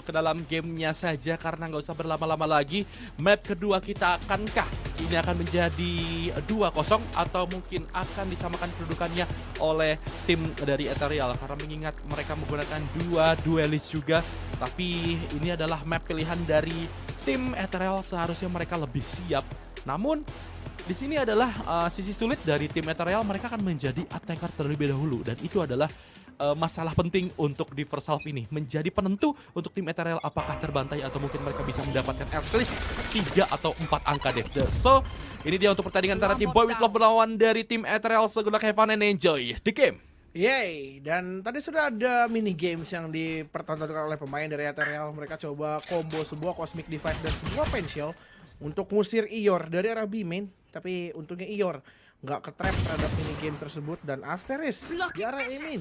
ke dalam gamenya saja karena nggak usah berlama-lama lagi. Map kedua kita akankah ini akan menjadi 2-0 atau mungkin akan disamakan kedudukannya oleh tim dari Ethereal karena mengingat mereka menggunakan 2 duelist juga. Tapi ini adalah map pilihan dari tim Ethereal, seharusnya mereka lebih siap. Namun di sini adalah sisi sulit dari tim Ethereal, mereka akan menjadi attacker terlebih dahulu dan itu adalah masalah penting untuk di first half ini, menjadi penentu untuk tim Ethereal apakah terbantai atau mungkin mereka bisa mendapatkan at least 3 atau 4 angka Dev. So ini dia untuk pertandingan antara tim Boy With Love melawan dari tim Ethereal. So good luck, have fun and enjoy the game. Yeay, dan tadi sudah ada mini games yang dipertontonkan oleh pemain dari Ethereal. Mereka coba combo sebuah Cosmic Divide dan sebuah Penshell untuk ngusir Ior dari arah B main. Tapi untungnya Ior nggak ke-trap terhadap mini games tersebut dan Asteris di arah A main.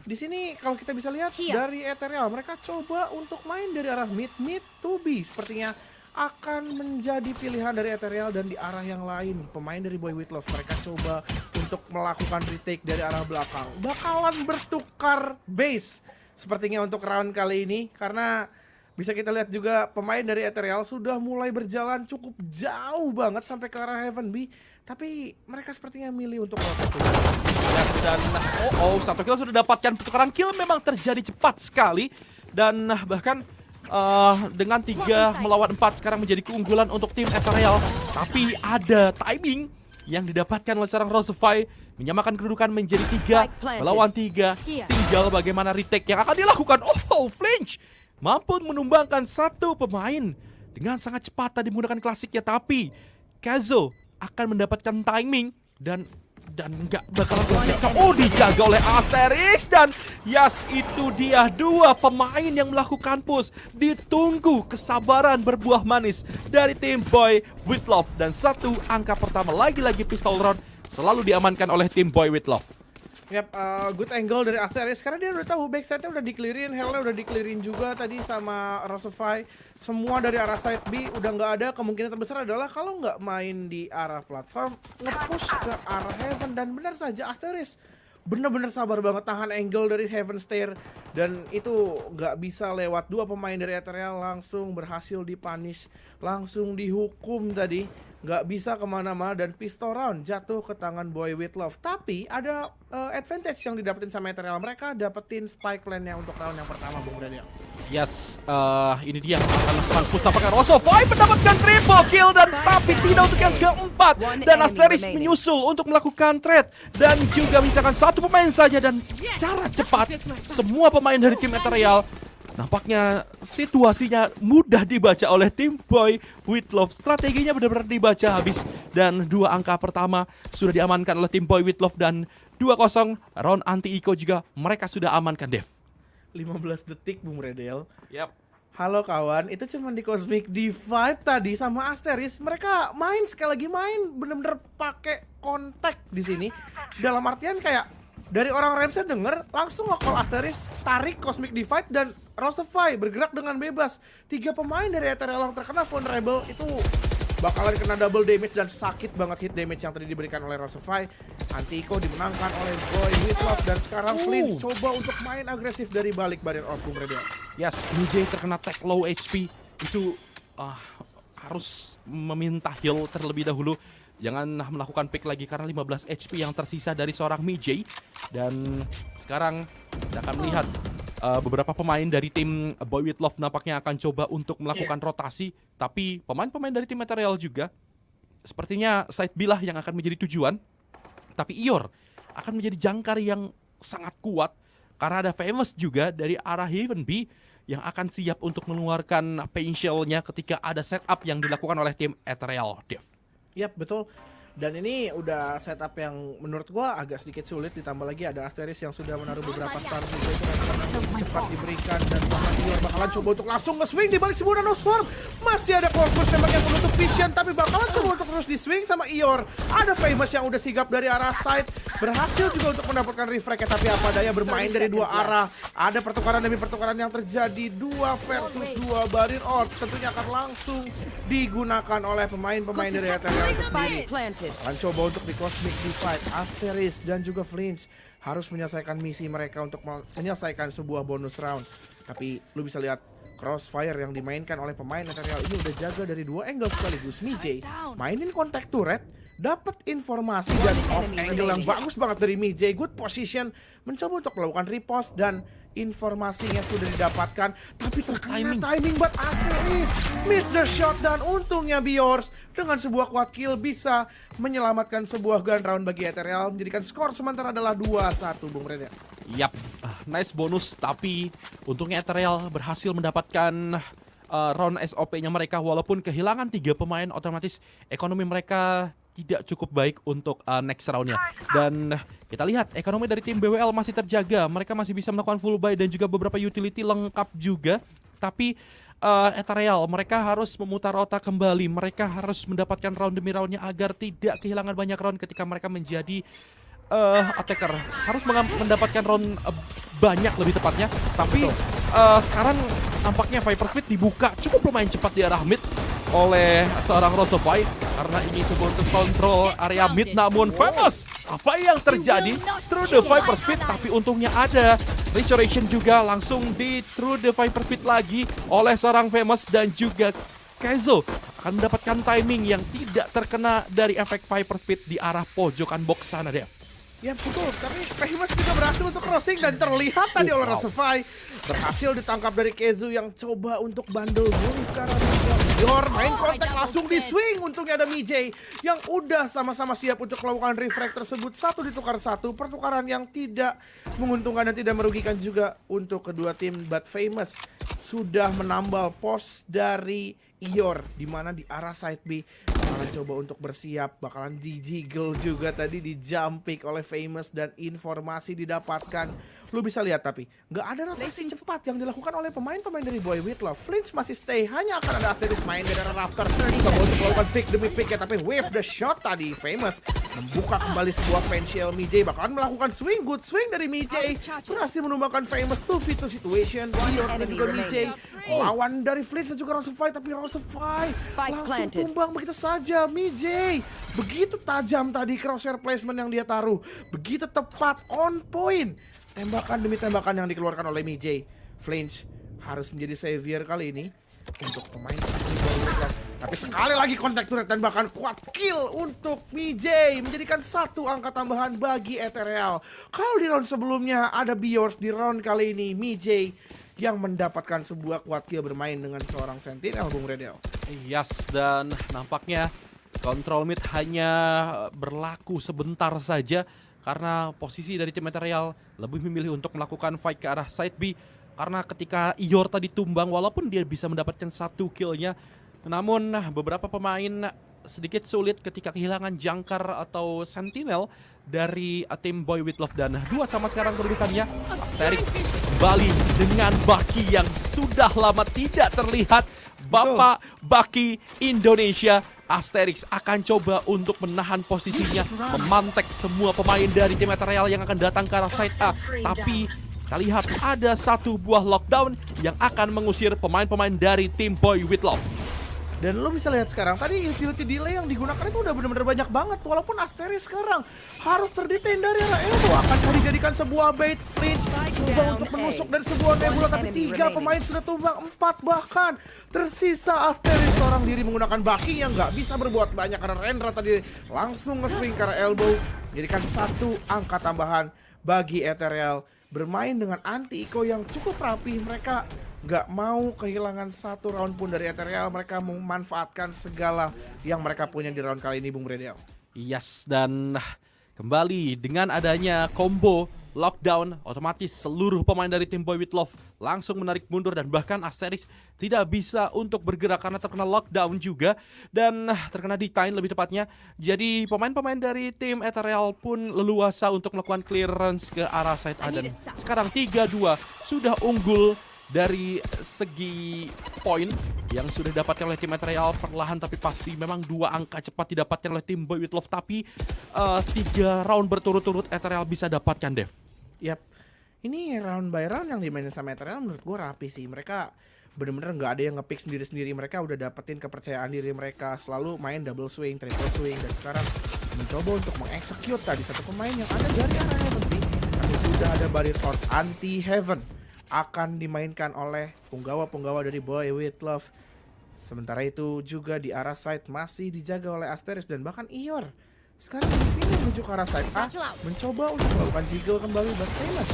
Di sini kalau kita bisa lihat dari Ethereal, mereka coba untuk main dari arah mid to B. Sepertinya akan menjadi pilihan dari Ethereal dan di arah yang lain. Pemain dari Boy With Love mereka coba untuk melakukan retake dari arah belakang. Bakalan bertukar base sepertinya untuk round kali ini karena bisa kita lihat juga pemain dari Ethereal sudah mulai berjalan cukup jauh banget sampai ke arah Heaven B. Tapi mereka sepertinya milih untuk rotate. Yes, dan satu kill sudah dapatkan. Pertukaran kill memang terjadi cepat sekali. Dan bahkan dengan 3 melawan 4 sekarang menjadi keunggulan untuk tim Ethereal. Tapi ada timing yang didapatkan oleh seorang Rosefy, menyamakan kedudukan menjadi 3 melawan 3. Tinggal bagaimana retake yang akan dilakukan. Flinch mampu menumbangkan satu pemain dengan sangat cepat tadi menggunakan klasiknya. Tapi Kazo akan mendapatkan timing dan nggak bakalan terjaga. Dijaga oleh Asteris dan yes, itu dia 2 pemain yang melakukan push. Ditunggu kesabaran berbuah manis dari tim Boy With Love dan 1 angka pertama lagi-lagi pistol round selalu diamankan oleh tim Boy With Love. Yap, good angle dari Asteris karena dia udah tahu backside-nya udah di-clearin, Hellnya udah di-clearin juga tadi sama Rosefy. Semua dari arah side B udah nggak ada. Kemungkinan terbesar adalah kalau nggak main di arah platform, nge-push ke arah Heaven. Dan benar saja Asteris bener-bener sabar banget tahan angle dari Heaven Stair. Dan itu nggak bisa lewat 2 pemain dari Ethereal langsung berhasil dipunish, langsung dihukum tadi. Nggak bisa kemana-mana dan pistol round jatuh ke tangan Boy With Love. Tapi ada advantage yang didapetin sama Ethereal. Mereka dapetin spike lane-nya untuk round yang pertama, Bung Daniel. Yes, ini dia akan lakukan push tampaknya Rosefy mendapatkan triple kill dan tapi tidak untuk yang keempat. Dan Asteris menyusul untuk melakukan trade dan juga menyisakan 1 pemain saja dan secara cepat semua pemain dari tim Ethereal. Nampaknya situasinya mudah dibaca oleh tim Boy With Love. Strateginya benar-benar dibaca habis. Dan 2 angka pertama sudah diamankan oleh tim Boy With Love. Dan 2-0 round anti-eco juga mereka sudah amankan, Dev. 15 detik, Bung Redel. Yap. Halo kawan, itu cuma di Cosmic Divide tadi sama Asteris. Mereka main, sekali lagi main, bener-bener pakai kontak di sini. Dalam artian kayak dari orang Ramsey denger, langsung nge-call Asteris, tarik Cosmic Divide dan Rosefy bergerak dengan bebas. 3 pemain dari Ethereal yang terkena vulnerable itu bakalan kena double damage dan sakit banget hit damage yang tadi diberikan oleh Rosefy. Anti-eco dimenangkan oleh Boy With Love dan sekarang Flinch coba untuk main agresif dari balik Barrier Orb, Bung Redel. Yes, MJ terkena tag low HP itu harus meminta heal terlebih dahulu. Jangan melakukan pick lagi karena 15 HP yang tersisa dari seorang MJ. Dan sekarang kita akan melihat beberapa pemain dari tim Boy With Love nampaknya akan coba untuk melakukan rotasi. Tapi pemain-pemain dari tim Ethereal juga sepertinya side B lah yang akan menjadi tujuan. Tapi Ior akan menjadi jangkar yang sangat kuat karena ada Famous juga dari arah Heaven B yang akan siap untuk mengeluarkan Penshell-nya ketika ada setup yang dilakukan oleh tim Ethereal, Dev. Yap, betul. Dan ini udah setup yang menurut gua agak sedikit sulit, ditambah lagi ada Asteris yang sudah menaruh beberapa star itu cepat diberikan dan Ior bakalan coba untuk langsung nge-swing di balik sebuah Nano Swarm. Masih ada Corpus memang yang menutup vision tapi bakalan coba untuk terus di-swing sama Ior. Ada Famous yang udah sigap dari arah side, berhasil juga untuk mendapatkan refrag tapi apa daya bermain dari 2 arah. Ada pertukaran demi pertukaran yang terjadi, 2 versus 2 Barrier Orb tentunya akan langsung digunakan oleh pemain-pemain dari Ethereal itu sendiri. Akan coba untuk di Cosmic Divide, Asteris dan juga Flinch harus menyelesaikan misi mereka untuk menyelesaikan sebuah bonus round. Tapi lu bisa lihat Crossfire yang dimainkan oleh pemain Ethereal ini udah jaga dari 2 angle sekaligus. Mijay mainin contact turret, dapat informasi dan off angle yang bagus banget dari Mijay. Good position, mencoba untuk melakukan repost dan informasinya sudah didapatkan, tapi terkena timing buat Asteris. Miss the shot dan untungnya Biors dengan sebuah quad kill bisa menyelamatkan sebuah gun round bagi Ethereal, menjadikan skor sementara adalah 2-1 Bung Reda. Yap, nice bonus, tapi untungnya Ethereal berhasil mendapatkan round SOP-nya mereka. Walaupun kehilangan 3 pemain, otomatis ekonomi mereka tidak cukup baik untuk next round-nya. Dan kita lihat ekonomi dari tim BWL masih terjaga. Mereka masih bisa melakukan full buy dan juga beberapa utility lengkap juga. Tapi Ethereal, mereka harus memutar otak kembali. Mereka harus mendapatkan round demi roundnya agar tidak kehilangan banyak round ketika mereka menjadi attacker. Harus mendapatkan round banyak lebih tepatnya. Tapi sekarang nampaknya Viper Speed dibuka cukup lumayan cepat di arah mid oleh seorang Rosofy karena ingin coba untuk kontrol area mid. Namun Famous, apa yang terjadi? Through the Viper Speed, tapi untungnya ada restoration juga langsung di Through the Viper Speed lagi oleh seorang Famous, dan juga Kaizo akan mendapatkan timing yang tidak terkena dari efek Viper Speed di arah pojokan box sana, Dev. Ya betul, tapi Famous juga berhasil untuk crossing dan terlihat tadi oleh Rosofy. Berhasil ditangkap dari Kezu yang coba untuk bandel bongkar. Yor main kontak langsung di swing. Untungnya ada Mijay yang udah sama-sama siap untuk melakukan refrag tersebut. 1 ditukar 1, pertukaran yang tidak menguntungkan dan tidak merugikan juga untuk kedua tim. But Famous sudah menambal pos dari Ior, di mana di arah side B bakalan coba untuk bersiap, bakalan di-jiggle juga tadi di jump pick oleh Famous dan informasi didapatkan. Lu bisa lihat tapi nggak ada rotasi cepat yang dilakukan oleh pemain-pemain dari Boy With Love. Flinch masih stay, hanya akan ada Asteris main dari arah rafter. Coba untuk melakukan pick demi pick ya, tapi wave the shot tadi Famous membuka kembali sebuah pensial. Mijay bakalan melakukan swing, good swing dari Mijay, berhasil menumbangkan Famous 2v2 situation. Dior dan juga Mijay lawan dari Flinch dan juga Rosofy, tapi Rosofy langsung tumbang begitu saja. Mijay begitu tajam tadi crosshair placement yang dia taruh, begitu tepat, on point. Tembakan demi tembakan yang dikeluarkan oleh Mijay. Flinch harus menjadi savior kali ini untuk pemain tapi sekali lagi kontak turret dan bahkan quad kill untuk Mijay, menjadikan 1 angka tambahan bagi Ethereal. Kalau di round sebelumnya ada Biors, di round kali ini Mijay yang mendapatkan sebuah quad kill bermain dengan seorang Sentinel, Bung Redel. Yes, dan nampaknya control mid hanya berlaku sebentar saja karena posisi dari tim Ethereal lebih memilih untuk melakukan fight ke arah side B. Karena ketika Ior tadi tumbang, walaupun dia bisa mendapatkan 1 killnya, namun beberapa pemain sedikit sulit ketika kehilangan jangkar atau sentinel dari tim Boy With Love. Dan 2 sama sekarang kedudukannya. Asteris kembali dengan Baki yang sudah lama tidak terlihat. Bapak Baki Indonesia, Asterix akan coba untuk menahan posisinya, memantek semua pemain dari tim Ethereal yang akan datang ke arah side A. Tapi kita lihat ada 1 buah lockdown yang akan mengusir pemain-pemain dari tim Boy With Love. Dan lo bisa lihat sekarang, tadi utility delay yang digunakan itu udah benar-benar banyak banget. Walaupun Asteris sekarang harus terdetain dari arah Elbow, akan dijadikan sebuah bait. Flinch coba untuk menusuk dari sebuah nebula, tapi 3 pemain sudah tumbang, 4 bahkan. Tersisa Asteris seorang diri menggunakan Baki yang nggak bisa berbuat banyak karena Rendra tadi langsung nge-swing ke arah Elbow. Jadikan 1 angka tambahan bagi Ethereal. Bermain dengan anti-eco yang cukup rapi, mereka nggak mau kehilangan 1 round pun dari Ethereal. Mereka memanfaatkan segala yang mereka punya di round kali ini, Bung Redel. Yes, dan kembali dengan adanya combo lockdown, otomatis seluruh pemain dari tim Boy With Love langsung menarik mundur, dan bahkan Asterix tidak bisa untuk bergerak karena terkena lockdown juga dan terkena detain lebih tepatnya. Jadi pemain-pemain dari tim Ethereal pun leluasa untuk melakukan clearance ke arah side A, dan sekarang 3-2 sudah unggul dari segi poin yang sudah didapatkan oleh tim Ethereal. Perlahan tapi pasti memang 2 angka cepat didapatkan oleh tim Boy With Love, tapi 3 round berturut-turut Ethereal bisa dapatkan, Dev. Yap, ini round by round yang dimainin sama Ethereal menurut gue rapi sih. Mereka bener-bener nggak ada yang nge-pick sendiri-sendiri. Mereka udah dapetin kepercayaan diri mereka, selalu main double swing, triple swing, dan sekarang mencoba untuk mengeksekut tadi 1 pemain yang ada dari arah Heaven B. Tapi sudah ada barrier out anti Heaven akan dimainkan oleh punggawa-punggawa dari Boy With Love. Sementara itu juga di arah side masih dijaga oleh Asteris dan bahkan Ior. Sekarang dipindah menuju ke arah side A, mencoba untuk melakukan jiggle kembali buat Famous.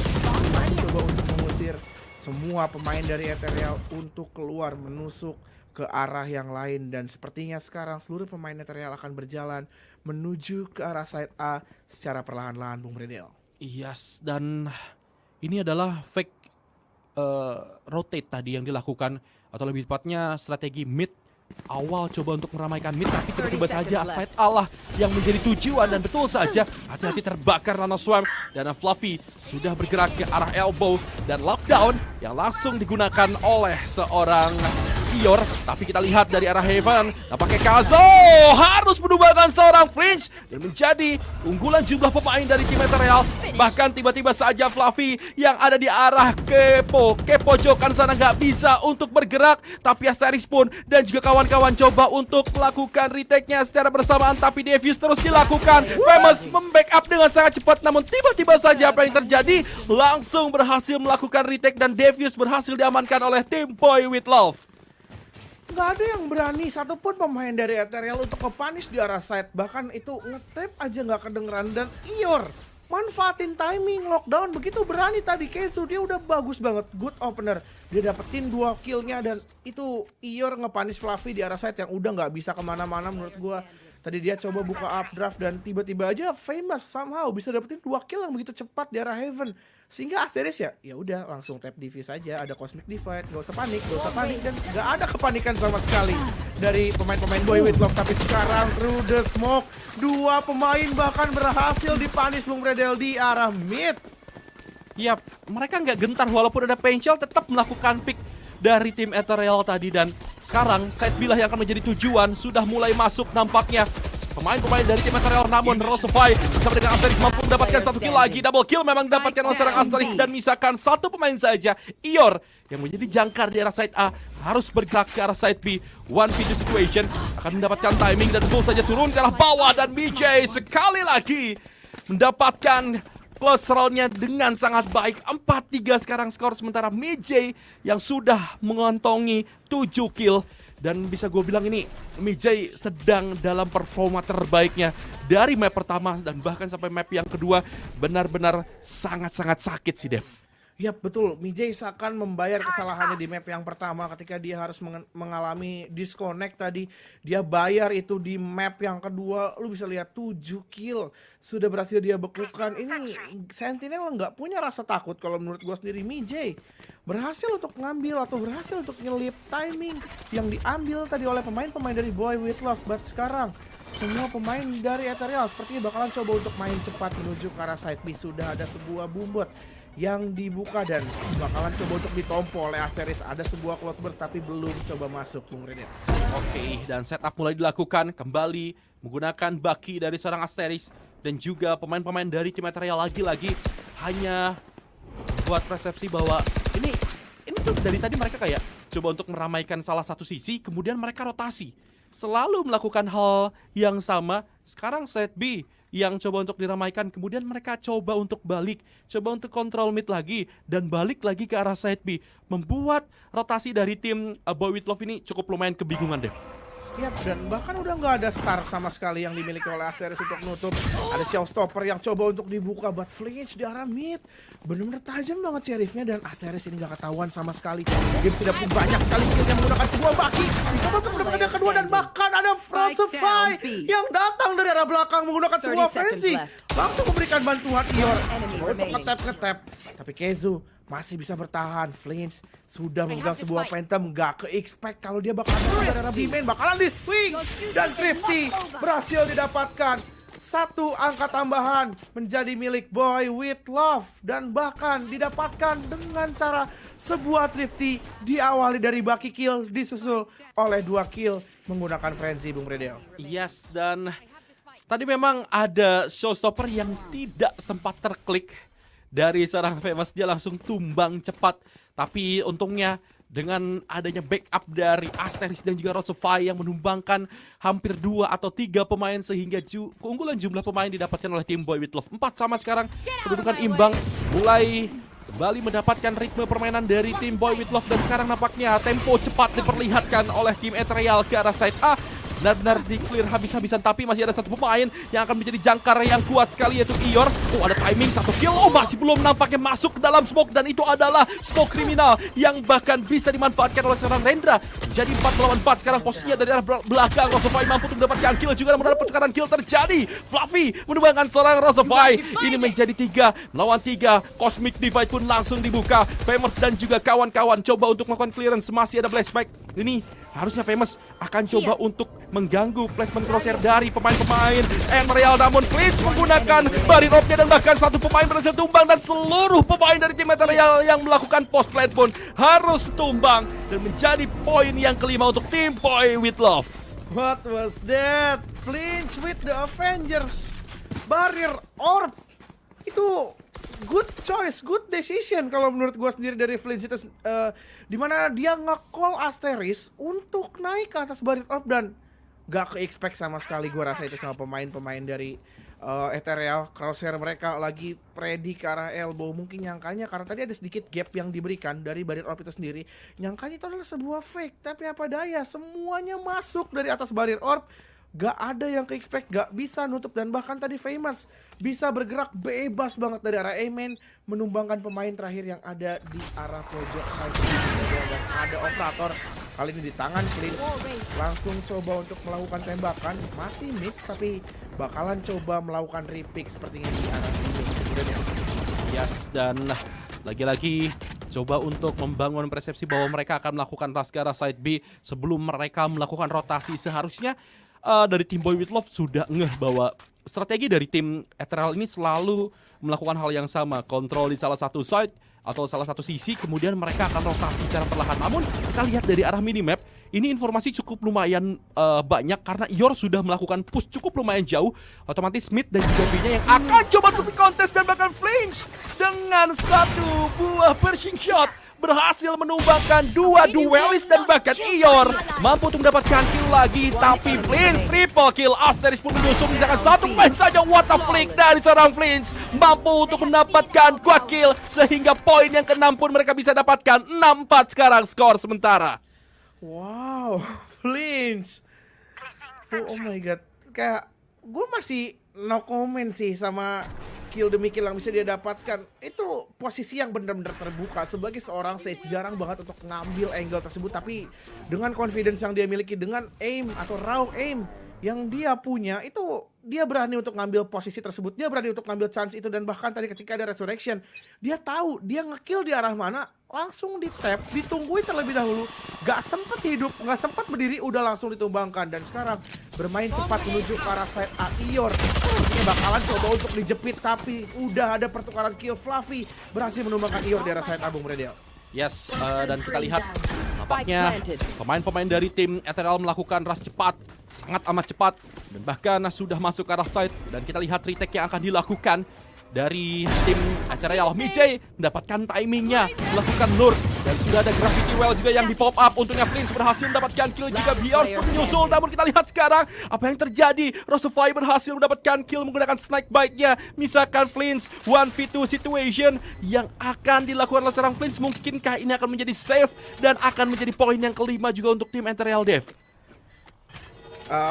Mencoba untuk mengusir semua pemain dari Ethereal untuk keluar menusuk ke arah yang lain. Dan sepertinya sekarang seluruh pemain Ethereal akan berjalan menuju ke arah side A secara perlahan-lahan, Bung Bredel. Yes, dan ini adalah fake rotate tadi yang dilakukan, atau lebih tepatnya strategi mid. Awal coba untuk meramaikan mid, tapi tiba-tiba saja side Allah yang menjadi tujuan, dan betul saja hati-hati terbakar Nano Swarm, dan Fluffy sudah bergerak ke arah elbow, dan lockdown yang langsung digunakan oleh seorang Ior. Tapi kita lihat dari arah Heaven, nampaknya Kazo harus menumbangkan seorang Flinch dan menjadi unggulan jumlah pemain dari tim Ethereal. Bahkan tiba-tiba saja Fluffy yang ada di arah ke pojokan sana nggak bisa untuk bergerak, tapi Asteris pun dan juga kawan-kawan coba untuk melakukan retake-nya secara bersamaan, tapi Devious terus dilakukan. Famous membackup dengan sangat cepat, namun tiba-tiba saja apa yang terjadi, langsung berhasil melakukan retake dan Devious berhasil diamankan oleh tim Boy With Love. Gak ada yang berani satupun pemain dari Ethereal untuk nge-punish di arah side. Bahkan itu nge-tap aja gak kedengeran. Dan Ior manfaatin timing lockdown begitu berani tadi. Kenzo dia udah bagus banget, good opener. Dia dapetin 2 killnya, dan itu Ior nge-punish Fluffy di arah side yang udah gak bisa kemana-mana menurut gua. Tadi dia coba buka updraft dan tiba-tiba aja Famous somehow bisa dapetin 2 kill yang begitu cepat di arah Heaven. Sehingga Asteris ya udah langsung tap DV saja, ada Cosmic Divide, gak usah panik, dan gak ada kepanikan sama sekali dari pemain-pemain Boy With Love. Tapi sekarang through the smoke, 2 pemain bahkan berhasil dipunish Bung Bredel di arah mid. Yap, mereka nggak gentar walaupun ada Painshell, tetap melakukan pick dari tim Ethereal tadi. Dan sekarang side bilah yang akan menjadi tujuan sudah mulai masuk nampaknya. Pemain-pemain dari tim Ethereal, namun Rosefy bersama dengan Asteris mampu mendapatkan 1 kill lagi. Double kill memang didapatkan oleh seorang Asteris, dan misalkan 1 pemain saja, Ior yang menjadi jangkar di arah side A harus bergerak ke arah side B. 1v2 situation akan mendapatkan timing dan betul saja turun ke arah bawah, dan BJ sekali lagi mendapatkan close roundnya dengan sangat baik. 4-3 sekarang skor, sementara MJ yang sudah mengantongi 7 kill. Dan bisa gue bilang ini MJ sedang dalam performa terbaiknya dari map pertama dan bahkan sampai map yang kedua. Benar-benar sangat-sangat sakit sih, Dev. Yap, betul. Mijay seakan membayar kesalahannya di map yang pertama ketika dia harus mengalami disconnect tadi. Dia bayar itu di map yang kedua. Lu bisa lihat 7 kill sudah berhasil dia bekukan. Ini Sentinel nggak punya rasa takut kalau menurut gua sendiri. Mijay berhasil untuk ngambil atau berhasil untuk nyelip timing yang diambil tadi oleh pemain-pemain dari Boy With Love. But sekarang semua pemain dari Ethereal sepertinya bakalan coba untuk main cepat menuju ke arah side B. Sudah ada sebuah bumbot yang dibuka dan bakalan coba untuk ditompo oleh Asteris. Ada sebuah cloudburst tapi belum coba masuk, Bung Renit. Oke, dan setup mulai dilakukan kembali menggunakan baki dari seorang Asteris dan juga pemain-pemain dari tim Ethereal lagi-lagi hanya buat persepsi bahwa ini tuh dari tadi mereka kayak coba untuk meramaikan salah satu sisi, kemudian mereka rotasi. Selalu melakukan hal yang sama. Sekarang set B yang coba untuk diramaikan, kemudian mereka coba untuk balik, coba untuk kontrol mid lagi, dan balik lagi ke arah side B. Membuat rotasi dari tim Boy With Love ini cukup lumayan kebingungan, Dev. Yap, dan bahkan udah nggak ada star sama sekali yang dimiliki oleh Asteris untuk nutup. Ada Showstopper yang coba untuk dibuka, but Flinch di arah mid. Bener-bener tajam banget sheriffnya, dan Asteris ini nggak ketahuan sama sekali. Dia sudah punya banyak sekali kill yang menggunakan sebuah baki. Coba untuk mendapatkan yang kedua, dan bahkan ada Frostify yang datang dari arah belakang menggunakan sebuah frenzy. Langsung memberikan bantuan Ior. Coba untuk ngetap. Tapi Kezu masih bisa bertahan. Flinch sudah memegang sebuah phantom, gak ke-expect kalau dia bakalan dari arah B-main, bakalan di swing, dan Thrifty berhasil didapatkan. 1 angka tambahan menjadi milik Boy With Love, dan bahkan didapatkan dengan cara sebuah Thrifty diawali dari baki kill disusul oleh 2 kill menggunakan frenzy, Bung Redel. Yes, dan tadi memang ada Showstopper yang tidak sempat terklik dari seorang Famous, dia langsung tumbang cepat. Tapi untungnya dengan adanya backup dari Asteris dan juga Rosefy yang menumbangkan hampir 2 atau 3 pemain, sehingga keunggulan jumlah pemain didapatkan oleh tim Boy With Love. 4 sama sekarang, kedudukan imbang mulai kembali mendapatkan ritme permainan dari tim Boy With Love. Dan sekarang nampaknya tempo cepat diperlihatkan oleh tim Ethereal ke arah side A. Benar-benar di-clear habis-habisan, tapi masih ada satu pemain yang akan menjadi jangkar yang kuat sekali, yaitu Ior. Oh, ada timing, satu kill. Oh, masih belum nampaknya masuk ke dalam smoke, dan itu adalah smoke kriminal yang bahkan bisa dimanfaatkan oleh seorang Rendra. Jadi 4 melawan 4 sekarang posisinya dari arah belakang. Rosofai mampu untuk mendapatkan kill juga, namun ada pertukaran kill terjadi. Fluffy menumbangkan seorang Rosofai. Ini menjadi 3 melawan 3. Cosmic Divide pun langsung dibuka. Famous dan juga kawan-kawan coba untuk melakukan clearance. Masih ada flashback. Ini harusnya Famous akan coba untuk mengganggu placement crosshair dari pemain-pemain Emerald, namun Flinch menggunakan Barrier Orb-nya dan bahkan satu pemain berhasil tumbang, dan seluruh pemain dari tim Ethereal yang melakukan post plant pun harus tumbang, dan menjadi poin yang kelima untuk tim Boy With Love. What was that? Flinch with the Avengers. Barrier Orb. Itu good choice, good decision kalau menurut gua sendiri dari Flinch itu, dimana dia nge-call Asteris untuk naik ke atas Barrier Orb, dan gak ke-expect sama sekali gua rasa itu sama pemain-pemain dari Ethereal. Crosshair mereka lagi ready ke arah elbow, mungkin nyangkanya karena tadi ada sedikit gap yang diberikan dari Barrier Orb itu sendiri, nyangkanya itu adalah sebuah fake, tapi apa daya, semuanya masuk dari atas Barrier Orb. Gak ada yang ke-expect, gak bisa nutup, dan bahkan tadi Famous bisa bergerak bebas banget dari arah A-main, menumbangkan pemain terakhir yang ada di arah pojok side. Dan ada operator kali ini di tangan Flinch, langsung coba untuk melakukan tembakan, masih miss, tapi bakalan coba melakukan repick sepertinya di arah ini. Yes, dan lagi-lagi coba untuk membangun persepsi bahwa mereka akan melakukan rush ke arah side B sebelum mereka melakukan rotasi. Seharusnya dari tim Boy With Love sudah ngeh bahwa strategi dari tim Ethereal ini selalu melakukan hal yang sama, kontrol di salah satu side atau salah satu sisi, kemudian mereka akan rotasi secara perlahan. Namun kita lihat dari arah minimap, ini informasi cukup lumayan banyak karena Ior sudah melakukan push cukup lumayan jauh. Otomatis mid dan juga B-nya yang akan coba untuk kontes, dan bahkan Flinch dengan satu buah pershing shot berhasil menumbangkan 2 duelis, dan bahkan Ior mampu untuk mendapatkan kill lagi, tapi Flinch triple kill. Asteris pun menyusul dengan satu pemain saja. What a flick dari seorang Flinch, mampu untuk mendapatkan quad kill, sehingga poin yang ke-6 pun mereka bisa dapatkan. 6-4 sekarang skor sementara. Wow, Flinch. Oh my god, kayak gue masih no comment sih sama kill demi kill yang bisa dia dapatkan. Itu posisi yang benar-benar terbuka. Sebagai seorang Sage jarang banget untuk ngambil angle tersebut, tapi dengan confidence yang dia miliki, dengan aim atau raw aim yang dia punya, itu dia berani untuk ngambil posisi tersebut, dia berani untuk ngambil chance itu. Dan bahkan tadi ketika ada resurrection, dia tahu dia ngekill di arah mana, langsung di tap, ditungguin terlebih dahulu, gak sempet hidup, gak sempet berdiri, udah langsung ditumbangkan. Dan sekarang bermain cepat menuju ke arah side A. Ior ini bakalan coba untuk dijepit, tapi udah ada pertukaran kill. Fluffy berhasil menumbangkan Ior di arah side A, Bung Redel. Yes, dan kita lihat nampaknya pemain-pemain dari tim Ethereal melakukan rush cepat, sangat amat cepat, dan bahkan sudah masuk ke arah side. Dan kita lihat retake yang akan dilakukan dari tim Ethereal. Mijay mendapatkan timingnya, melakukan lure, dan sudah ada Gravity Well juga yang di pop up. Untungnya Flinch berhasil mendapatkan kill juga. Beyond pun menyusul, namun kita lihat sekarang apa yang terjadi. Rosofai berhasil mendapatkan kill menggunakan snake bite-nya. Misalkan Flinch 1v2 situation yang akan dilakukan oleh seorang Flinch. Mungkinkah ini akan menjadi safe dan akan menjadi poin yang kelima juga untuk tim Ethereal, Dev?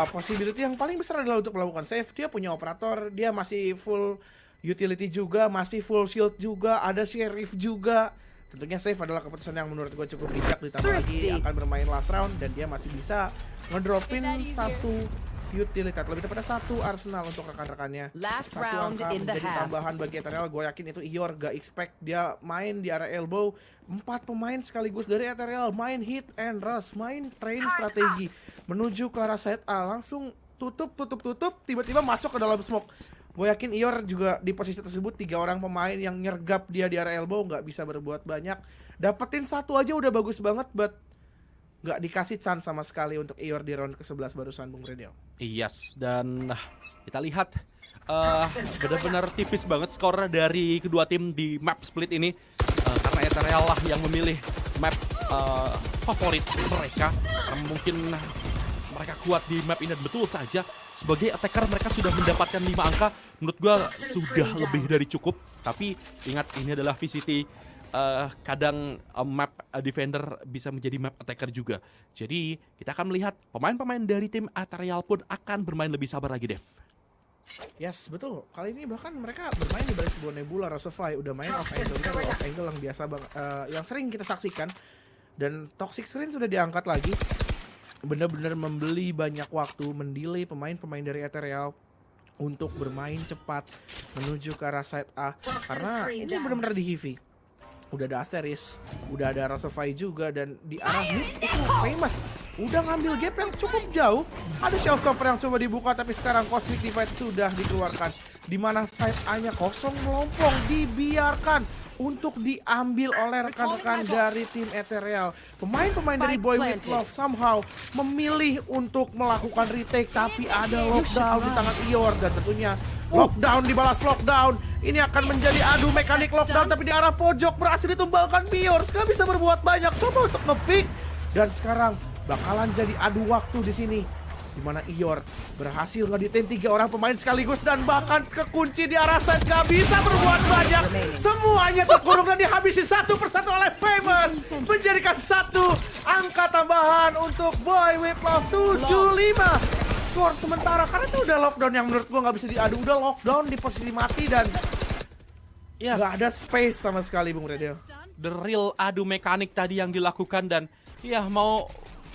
Possibility yang paling besar adalah untuk melakukan save. Dia punya operator, dia masih full utility juga, masih full shield juga, ada sheriff juga. Tentunya save adalah keputusan yang menurut gue cukup bijak, ditambah lagi akan bermain last round, dan dia masih bisa ngedropin satu utility, lebih tepatnya satu arsenal untuk rekan-rekannya. Satu angka menjadi tambahan bagi Ethereal. Gue yakin itu Ior gak expect dia main di area elbow. 4 pemain sekaligus dari Ethereal main hit and rush, main train strategi menuju ke arah side A, langsung tutup, tiba-tiba masuk ke dalam smoke. Gue yakin Ior juga di posisi tersebut, 3 orang pemain yang nyergap dia di area elbow, nggak bisa berbuat banyak. Dapetin satu aja udah bagus banget, but nggak dikasih chance sama sekali untuk Ior di round ke-11 barusan, Bung Redel. Yes, dan kita lihat benar-benar tipis banget skor dari kedua tim di map split ini, karena Ethereal lah yang memilih map favorit mereka, karena mungkin mereka kuat di map ini. Dan betul saja, sebagai attacker mereka sudah mendapatkan 5 angka. Menurut gua sudah lebih dari cukup. Tapi ingat, ini adalah VCT kadang map defender bisa menjadi map attacker juga. Jadi kita akan melihat pemain-pemain dari tim Ethereal pun akan bermain lebih sabar lagi, Dev. Yes, betul. Kali ini bahkan mereka bermain di balik sebuah Nebula Rosify, udah main off angle yang biasa banget, yang sering kita saksikan. Dan Toxic Screen sudah diangkat lagi. Benar-benar membeli banyak waktu, mendelay pemain-pemain dari Ethereal untuk bermain cepat menuju ke arah side A. Karena ini benar-benar di heavy. Udah ada Asteris, udah ada Rosify juga, dan di arah mid itu Famous udah ngambil gap yang cukup jauh. Ada Showstopper yang coba dibuka, tapi sekarang Cosmic Divide sudah dikeluarkan. Dimana side A-nya kosong melompong, dibiarkan untuk diambil oleh rekan-rekan dari tim Ethereal. Pemain-pemain dari Boy With Love somehow memilih untuk melakukan retake, tapi ada lockdown di tangan Ior, dan tentunya lockdown dibalas lockdown. Ini akan menjadi adu mekanik lockdown, tapi di arah pojok berhasil ditumbangkan Biors. Gak bisa berbuat banyak, coba untuk nge-pick. Dan sekarang bakalan jadi adu waktu di sini, dimana Ior berhasil ngeditain 3 orang pemain sekaligus dan bahkan kekunci di arah side, gak bisa berbuat banyak. Semuanya terkurung dan dihabisi satu persatu oleh Famous, menjadikan 1 angka tambahan untuk Boy With Love 75. Skor sementara, karena itu udah lockdown yang menurut gua nggak bisa diadu, udah lockdown di posisi mati dan nggak ada space sama sekali, Bung Redel. The real adu mekanik tadi yang dilakukan, dan ya mau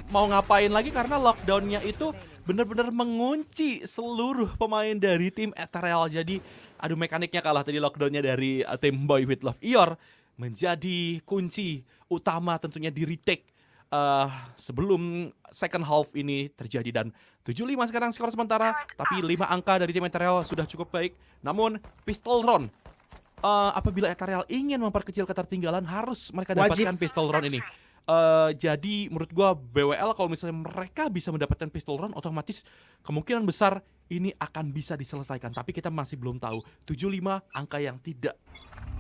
ngapain lagi karena lockdownnya itu benar-benar mengunci seluruh pemain dari tim Ethereal. Jadi adu mekaniknya kalah tadi, lockdownnya dari tim Boy With Love Ior menjadi kunci utama tentunya di retake sebelum second half ini terjadi. Dan 75 sekarang skor sementara, tapi 5 angka dari tim Ethereal sudah cukup baik. Namun pistol round, apabila Ethereal ingin memperkecil ketertinggalan, harus mereka dapatkan pistol round ini. Jadi menurut gua BWL kalau misalnya mereka bisa mendapatkan pistol round, otomatis kemungkinan besar ini akan bisa diselesaikan. Tapi kita masih belum tahu. 75 angka yang tidak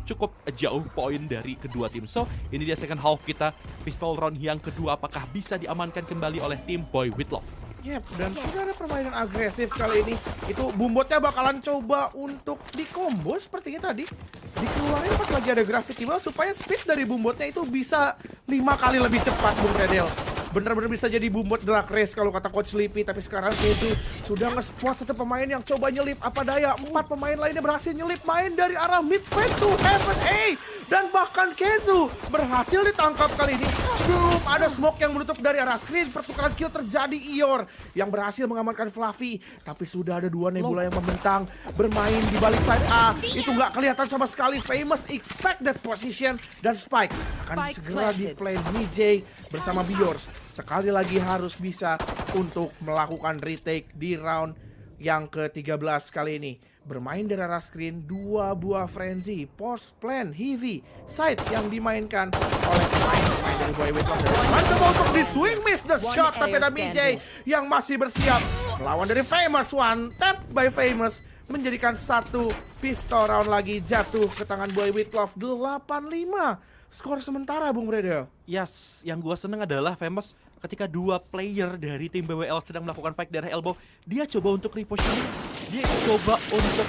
cukup jauh poin dari kedua tim. So, ini dia second half kita. Pistol round yang kedua apakah bisa diamankan kembali oleh tim Boy With Love? Yep, dan sudah ada permainan agresif kali ini. Itu Bumbotnya bakalan coba untuk di-combo sepertinya tadi. Dikeluarin pas lagi ada Gravity Well supaya speed dari Bumbotnya itu bisa 5 kali lebih cepat, Bung Redel. Bener-bener bisa jadi Bumbot drag race kalau kata Coach Sleepy. Tapi sekarang Kezu sudah nge-spot 1 pemain yang coba nyelip, apa daya 4 pemain lainnya berhasil nyelip, main dari arah mid fade to heaven A. Dan bahkan Kezu berhasil ditangkap kali ini. Belum ada smoke yang menutup dari arah screen. Pertukaran kill terjadi, Ior yang berhasil mengamankan Fluffy. Tapi sudah ada 2 Nebula yang membentang bermain di balik side A. Itu nggak kelihatan sama sekali. Famous expect that position, dan Spike akan segera di plan DJ bersama Biors. Sekali lagi harus bisa untuk melakukan retake di round yang ke-13 kali ini. Bermain dari arah screen, 2 buah frenzy, post plan, heavy, side yang dimainkan oleh pemain dari Boy With Love. Mencoba untuk di swing miss the shot, tapi ada MJ yang masih bersiap melawan dari Famous. One tap by Famous menjadikan 1 pistol round lagi jatuh ke tangan Boy With Love. 85 skor sementara, Bung Redel. Yes, yang gua seneng adalah Famous ketika 2 player dari tim BWL sedang melakukan fight dari elbow, dia coba untuk repositioning, dia coba untuk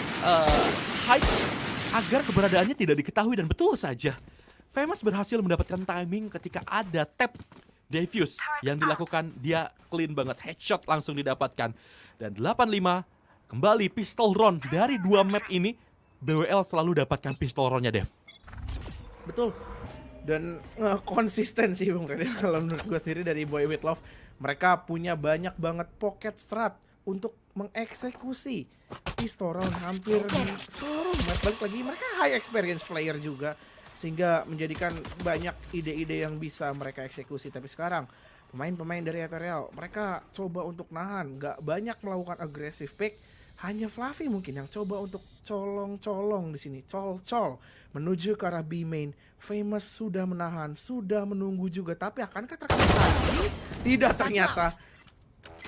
hide agar keberadaannya tidak diketahui, dan betul saja Famous berhasil mendapatkan timing ketika ada tap defuse yang dilakukan, dia clean banget, headshot langsung didapatkan. Dan 85 kembali pistol round dari 2 map ini, BWL selalu dapatkan pistol roundnya, Dev. Betul. Dan konsisten sih, Bung Redel, kalau menurut gue sendiri dari Boy With Love. Mereka punya banyak banget pocket strat untuk mengeksekusi pistol round hampir di seluruh map. Balik lagi, mereka high experience player juga, sehingga menjadikan banyak ide-ide yang bisa mereka eksekusi. Tapi sekarang pemain-pemain dari Ethereal, mereka coba untuk nahan, gak banyak melakukan aggressive pick. Hanya Fluffy mungkin yang coba untuk colong-colong di sini, col-col menuju ke arah B main. Famous sudah menahan, sudah menunggu juga, tapi akankah terkena lagi? Tidak, ternyata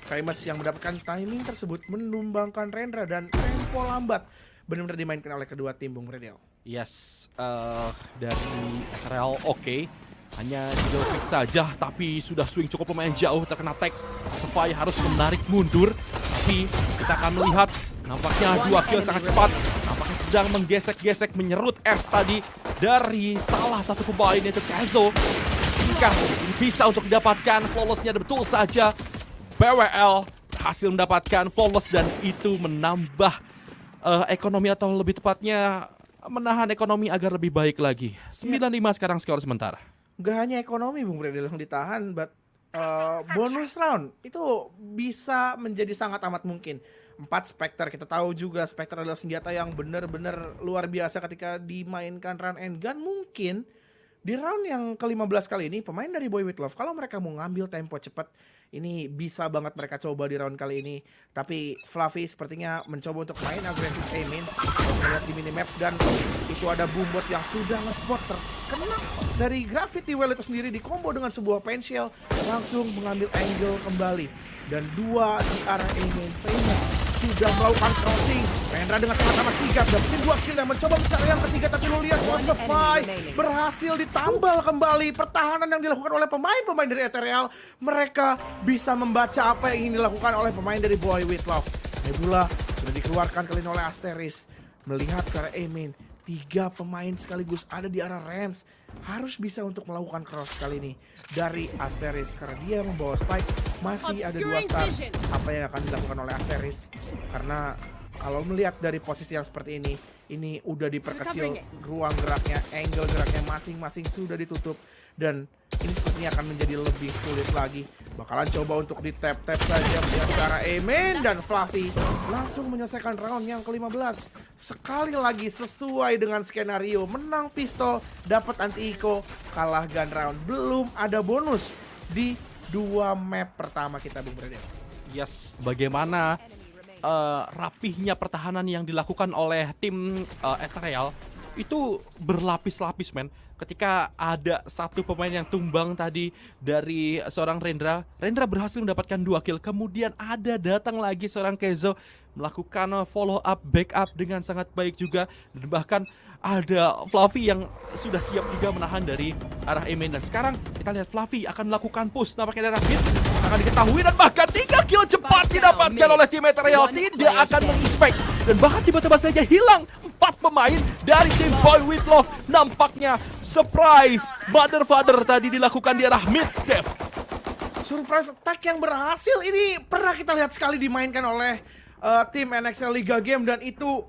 Famous yang mendapatkan timing tersebut menumbangkan Rendra, dan tempo lambat benar-benar dimainkan oleh kedua tim, Bung Redel. Yes, dari Ethereal oke. Hanya single pick saja, tapi sudah swing cukup lumayan jauh, terkena tag. Spy harus menarik mundur, tapi kita akan melihat nampaknya 2 kill sangat cepat. Nampaknya sedang menggesek-gesek menyerut S tadi dari salah satu pemain yaitu Kaizo. Jika ini bisa untuk didapatkan flawless-nya, dan betul saja BWL berhasil mendapatkan flawless dan itu menambah ekonomi, atau lebih tepatnya menahan ekonomi agar lebih baik lagi. 9-5 sekarang skor sementara. Gak hanya ekonomi Bung Bredel yang ditahan, but bonus round itu bisa menjadi sangat amat mungkin. 4 Spectre, kita tahu juga Spectre adalah senjata yang benar-benar luar biasa ketika dimainkan run and gun. Mungkin di round yang ke-15 kali ini pemain dari Boy With Love, kalau mereka mau ngambil tempo cepat, ini bisa banget mereka coba di round kali ini. Tapi Fluffy sepertinya mencoba untuk main agresif aiming. Melihat di minimap, dan itu ada Boombot yang sudah nge-spot terkena dari Gravity Well itu sendiri, di combo dengan sebuah pensial, langsung mengambil angle kembali. Dan 2 di arah aiming. Famous sudah melakukan crossing. Rendra dengan sangat-sangat sigap dapetin 2 kill dan mencoba mencari yang ketiga, tapi lu lihat Wasify berhasil ditambal kembali. Pertahanan yang dilakukan oleh pemain-pemain dari Ethereal, mereka bisa membaca apa yang ingin dilakukan oleh pemain dari Boy With Love. Nebula sudah dikeluarkan kali ini oleh Asteris. Melihat ke arah Amin, 3 pemain sekaligus ada di arah Rams. Harus bisa untuk melakukan cross kali ini dari Asteris, karena dia membawa spike. Masih ada 2 star. Apa yang akan dilakukan oleh Asteris? Karena kalau melihat dari posisi yang seperti ini udah diperkecil ruang geraknya, angle geraknya masing-masing sudah ditutup, dan ini sepertinya akan menjadi lebih sulit lagi. Bakalan coba untuk di tap-tap saja melihat ke arah Amin, dan Fluffy langsung menyelesaikan round yang ke-15. Sekali lagi sesuai dengan skenario, menang pistol, dapat anti-eco, kalah gun round. Belum ada bonus di 2 map pertama kita, Bung Bredel. Yes, bagaimana rapihnya pertahanan yang dilakukan oleh tim Ethereal itu berlapis-lapis, men. Ketika ada satu pemain yang tumbang tadi dari seorang Rendra berhasil mendapatkan 2 kill. Kemudian datang lagi seorang Kaizo melakukan follow up, backup dengan sangat baik juga. Dan bahkan ada Fluffy yang sudah siap juga menahan dari arah Amin. Dan sekarang kita lihat Fluffy akan melakukan push. Nampaknya darah hit akan diketahui, dan bahkan 3 kill cepat didapatkan oleh tim Ethereal. Tidak akan menginspect, dan bahkan tiba-tiba saja hilang 4 pemain dari tim Boy With Love. Nampaknya surprise mother father tadi dilakukan di arah mid depth. Surprise attack yang berhasil ini pernah kita lihat sekali dimainkan oleh tim NXL Liga Game, dan itu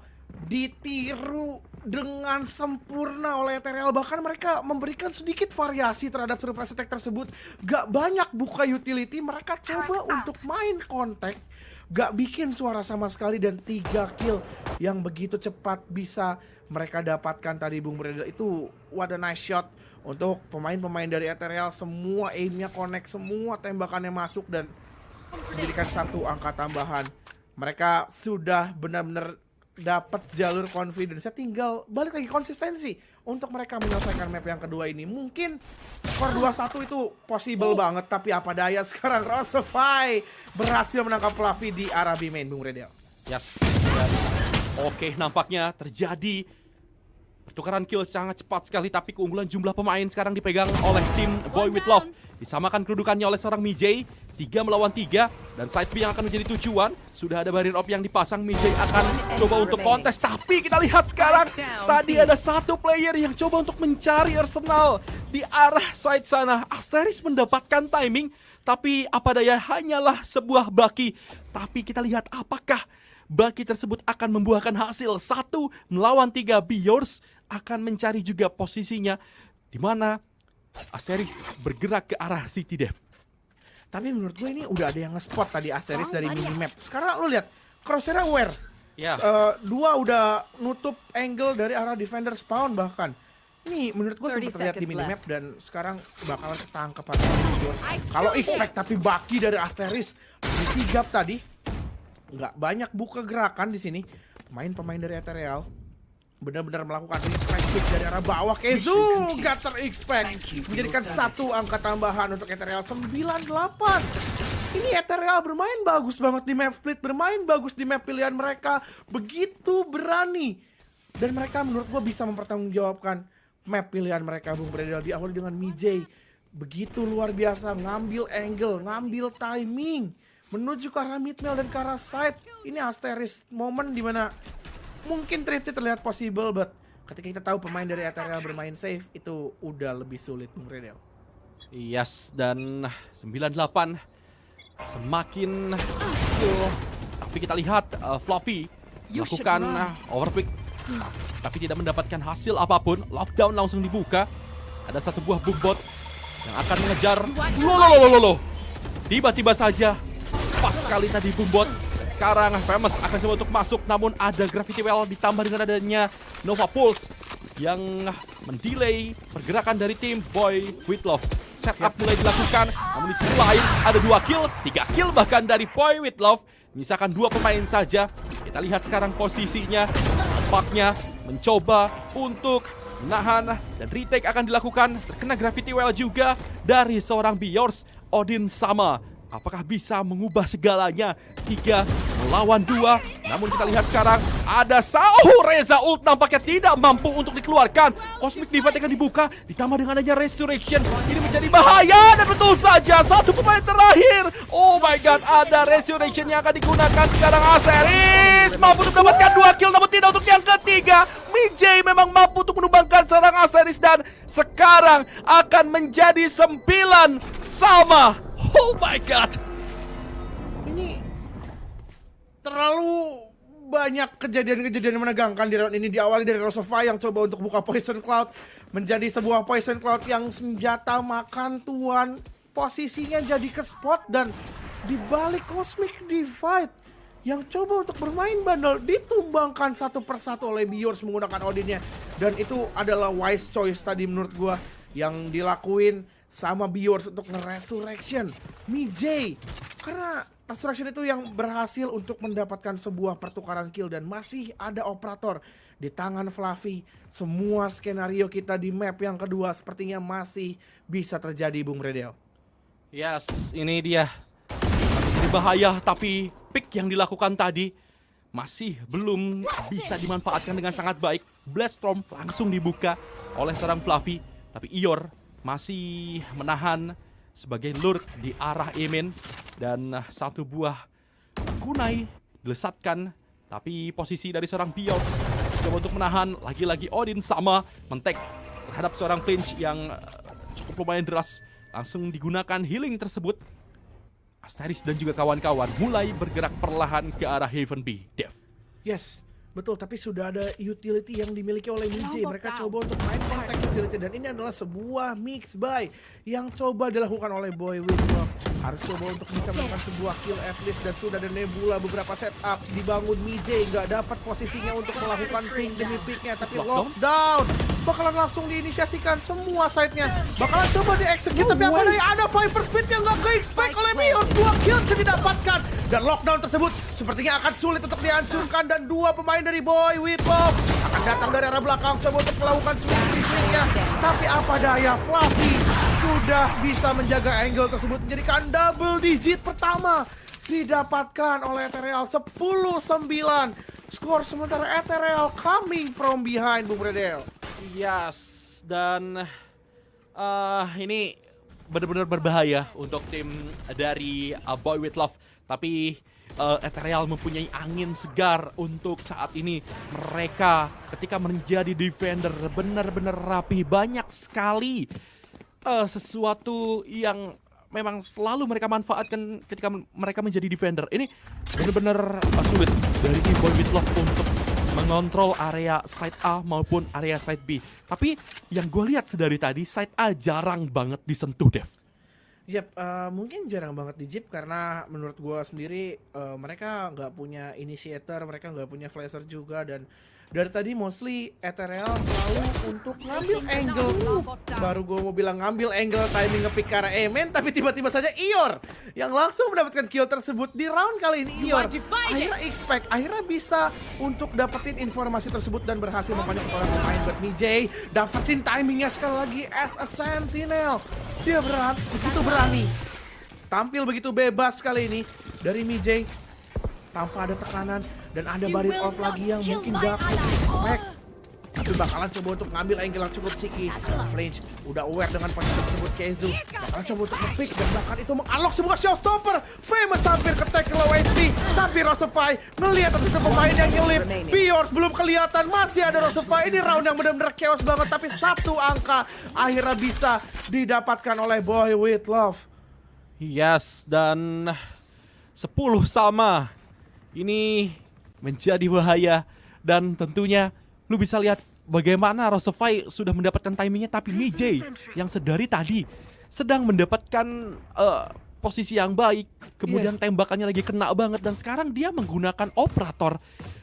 ditiru dengan sempurna oleh Ethereal. Bahkan mereka memberikan sedikit variasi terhadap surprise attack tersebut. Gak banyak buka utility, mereka coba untuk main kontak, gak bikin suara sama sekali, dan 3 kill yang begitu cepat bisa mereka dapatkan tadi, Bung Bredel. Itu what a nice shot untuk pemain-pemain dari Ethereal. Semua aimnya connect, semua tembakannya masuk, dan menjadikan 1 angka tambahan. Mereka sudah benar-benar dapat jalur confidence, tinggal balik lagi konsistensi untuk mereka menyelesaikan map yang kedua ini. Mungkin skor 2-1 itu possible banget, tapi apa daya, sekarang Rosify berhasil menangkap Fluffy di arah B main, Bung Redel. Yes. Oke, nampaknya terjadi pertukaran kill sangat cepat sekali, tapi keunggulan jumlah pemain sekarang dipegang oleh tim Boy With Love. Disamakan kedudukannya oleh seorang Mijay, 3 melawan 3, dan side B yang akan menjadi tujuan. Sudah ada barrier op yang dipasang, Mijay akan coba untuk kontes, tapi kita lihat sekarang tadi ada 1 player yang coba untuk mencari Arsenal di arah side sana. Asteris mendapatkan timing, tapi apa daya, hanyalah sebuah baki. Tapi kita lihat apakah baki tersebut akan membuahkan hasil. 1 melawan 3, Be Yours akan mencari juga posisinya, di mana Asteris bergerak ke arah City Dev. Tapi menurut gue ini udah ada yang nge-spot tadi Asteris dari minimap. Sekarang lu lihat, Crosshair aware. Ya. 2 udah nutup angle dari arah defender spawn bahkan. Ini menurut gue sempat terlihat di minimap, dan sekarang bakalan ketangkep kalau expect. Tapi baki dari Asteris disigap tadi. Nggak banyak buka gerakan di sini. Pemain-pemain dari Ethereal benar-benar melakukan respect pick dari arah bawah. Kezu gak ter-expect, menjadikan 1 angka tambahan untuk Ethereal. 9-8. Ini Ethereal bermain bagus banget di map split, bermain bagus di map pilihan mereka, begitu berani. Dan mereka menurut gue bisa mempertanggungjawabkan map pilihan mereka, Bung Bredel. Diawali dengan Mijay, begitu luar biasa, ngambil angle, ngambil timing, menuju ke arah mid mail dan ke arah side. Ini Asteris momen dimana mungkin Thrifty terlihat possible, but ketika kita tahu pemain dari Ethereal bermain safe, itu udah lebih sulit, Bung Redel. Yes, dan 98 semakin kecil. Tapi kita lihat Fluffy melakukan overpick, tapi tidak mendapatkan hasil apapun. Lockdown langsung dibuka. Ada satu buah boombot yang akan mengejar. Loh. Tiba-tiba saja pas sekali tadi boombot. Sekarang Famous akan coba untuk masuk, namun ada Gravity Well ditambah dengan adanya Nova Pulse yang mendelay pergerakan dari tim Boy With Love. Setup mulai dilakukan, namun di sisi lain ada 2 kill, 3 kill bahkan dari Boy With Love. Menyisakan 2 pemain saja. Kita lihat sekarang posisinya. Tampaknya mencoba untuk menahan dan retake akan dilakukan. Terkena Gravity Well juga dari seorang Biors. Odin sama. Apakah bisa mengubah segalanya? 3 melawan 2. Namun kita lihat sekarang ada Reza ult nampaknya tidak mampu untuk dikeluarkan. Cosmic Divide akan dibuka ditambah dengan adanya Resurrection. Ini menjadi bahaya dan betul saja satu pemain terakhir. Oh my god, ada Resurrection yang akan digunakan sekarang. Aseris mampu untuk mendapatkan 2 kill namun tidak untuk yang ketiga. Mijay memang mampu untuk menumbangkan seorang Aseris dan sekarang akan menjadi 9 sama. Oh my god. Ini terlalu banyak kejadian-kejadian menegangkan di round ini. Diawali dari Rosova yang coba untuk buka Poison Cloud menjadi sebuah Poison Cloud yang senjata makan tuan. Posisinya jadi ke spot dan dibalik Cosmic Divide yang coba untuk bermain bandel ditumbangkan satu persatu oleh Biors menggunakan Odinnya. Dan itu adalah wise choice tadi menurut gua yang dilakuin sama Biors untuk nge-resurrection Mijay. Karena resurrection itu yang berhasil untuk mendapatkan sebuah pertukaran kill dan masih ada operator di tangan Fluffy. Semua skenario kita di map yang kedua sepertinya masih bisa terjadi, Bung Redel. Yes, ini dia. Ini bahaya, tapi pick yang dilakukan tadi masih belum bisa dimanfaatkan dengan sangat baik. Blast Storm langsung dibuka oleh seorang Fluffy, tapi Ior masih menahan sebagai lurk di arah Emin. Dan satu buah kunai dilesatkan, tapi posisi dari seorang Bios coba untuk menahan. Lagi-lagi Odin sama mentek terhadap seorang Flinch yang cukup lumayan deras. Langsung digunakan healing tersebut. Asteris dan juga kawan-kawan mulai bergerak perlahan ke arah Heaven B. Dev. Yes, betul, tapi sudah ada utility yang dimiliki oleh Mijay. Mereka coba untuk main contact utility dan ini adalah sebuah mix buy yang coba dilakukan oleh Boy With Love. Harus coba untuk bisa melakukan sebuah kill at least dan sudah ada Nebula beberapa setup dibangun. Mijay nggak dapat posisinya untuk melakukan ping demi picknya, tapi lockdown bakalan langsung diinisiasikan semua side-nya. Bakalan coba di-execute, tapi apa daya ada Viper Speed yang nggak ke-expect oleh Bios. 2 kill sudah didapatkan dan lockdown tersebut sepertinya akan sulit untuk dihancurkan dan 2 pemain dari Boy With Love akan datang dari arah belakang coba untuk melakukan swing-nya. Tapi apa daya, Fluffy sudah bisa menjaga angle tersebut menjadikan double digit pertama didapatkan oleh Ethereal 10-9. Skor sementara Ethereal coming from behind, Bung Redel. Yes, dan ini benar-benar berbahaya untuk tim dari Boy With Love. Tapi Ethereal mempunyai angin segar untuk saat ini. Mereka ketika menjadi defender benar-benar rapi. Banyak sekali sesuatu yang memang selalu mereka manfaatkan ketika mereka menjadi defender. Ini benar-benar sulit dari tim Boy With Love untuk mengontrol area side A maupun area side B. Tapi yang gue lihat sedari tadi, side A jarang banget disentuh, Dev. Yap, mungkin jarang banget di Jeep karena menurut gue sendiri mereka nggak punya initiator, mereka nggak punya flasher juga. Dan dari tadi mostly Ethereal selalu untuk ngambil angle. Baru gue mau bilang ngambil angle timing nge-pick ke arah Emen, tapi tiba-tiba saja Ior yang langsung mendapatkan kill tersebut di round kali ini. Ior akhirnya bisa untuk dapetin informasi tersebut dan berhasil mempanjang seorang pemain buat Mijay. Dapetin timingnya sekali lagi as a Sentinel. Dia begitu berani, tampil begitu bebas kali ini dari Mijay tanpa ada tekanan dan ada barrier orb lagi yang mungkin gak expect. tapi bakalan coba untuk ngambil angle yang cukup cheeky. Flinch udah aware dengan posisi tersebut. Keizu bakalan coba untuk nge-pick dan bahkan itu mengalok sebuah showstopper. Famous hampir ke-tag ke low HP, tapi Rosefy ngelihat ada satu pemain yang nyelip. Piors belum kelihatan, masih ada Rosefy. Ini round yang benar-benar chaos banget, tapi satu angka akhirnya bisa didapatkan oleh Boy With Love. Yes, dan 10 sama. Ini menjadi bahaya. Dan tentunya lu bisa lihat bagaimana Rosefy sudah mendapatkan timingnya, tapi Mijay yang sedari tadi sedang mendapatkan posisi yang baik, kemudian tembakannya lagi kena banget, dan sekarang dia menggunakan operator